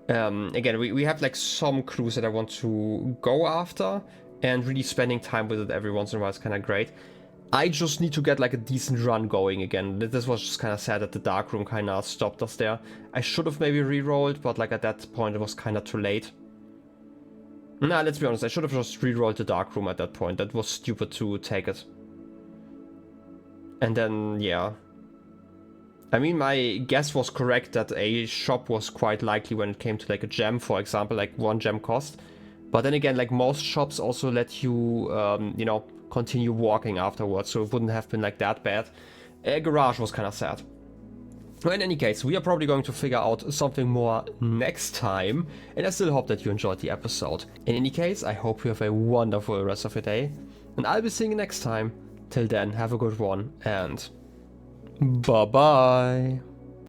Again, we have like some clues that I want to go after, and really spending time with it every once in a while is kind of great. I just need to get like a decent run going again. This was just kind of sad that the dark room kind of stopped us there. I should have maybe re-rolled, but like at that point it was kind of too late. Nah, let's be honest, I should have just re-rolled the dark room at that point. That was stupid to take it. And then, yeah. I mean, my guess was correct that a shop was quite likely when it came to like a gem, for example, like 1 gem cost. But then again, like most shops also let you, you know, continue walking afterwards, so it wouldn't have been like that bad. A garage was kind of sad. Well, in any case, we are probably going to figure out something more next time, and I still hope that you enjoyed the episode. In any case, I hope you have a wonderful rest of your day. And I'll be seeing you next time. Till then, have a good one and bye bye.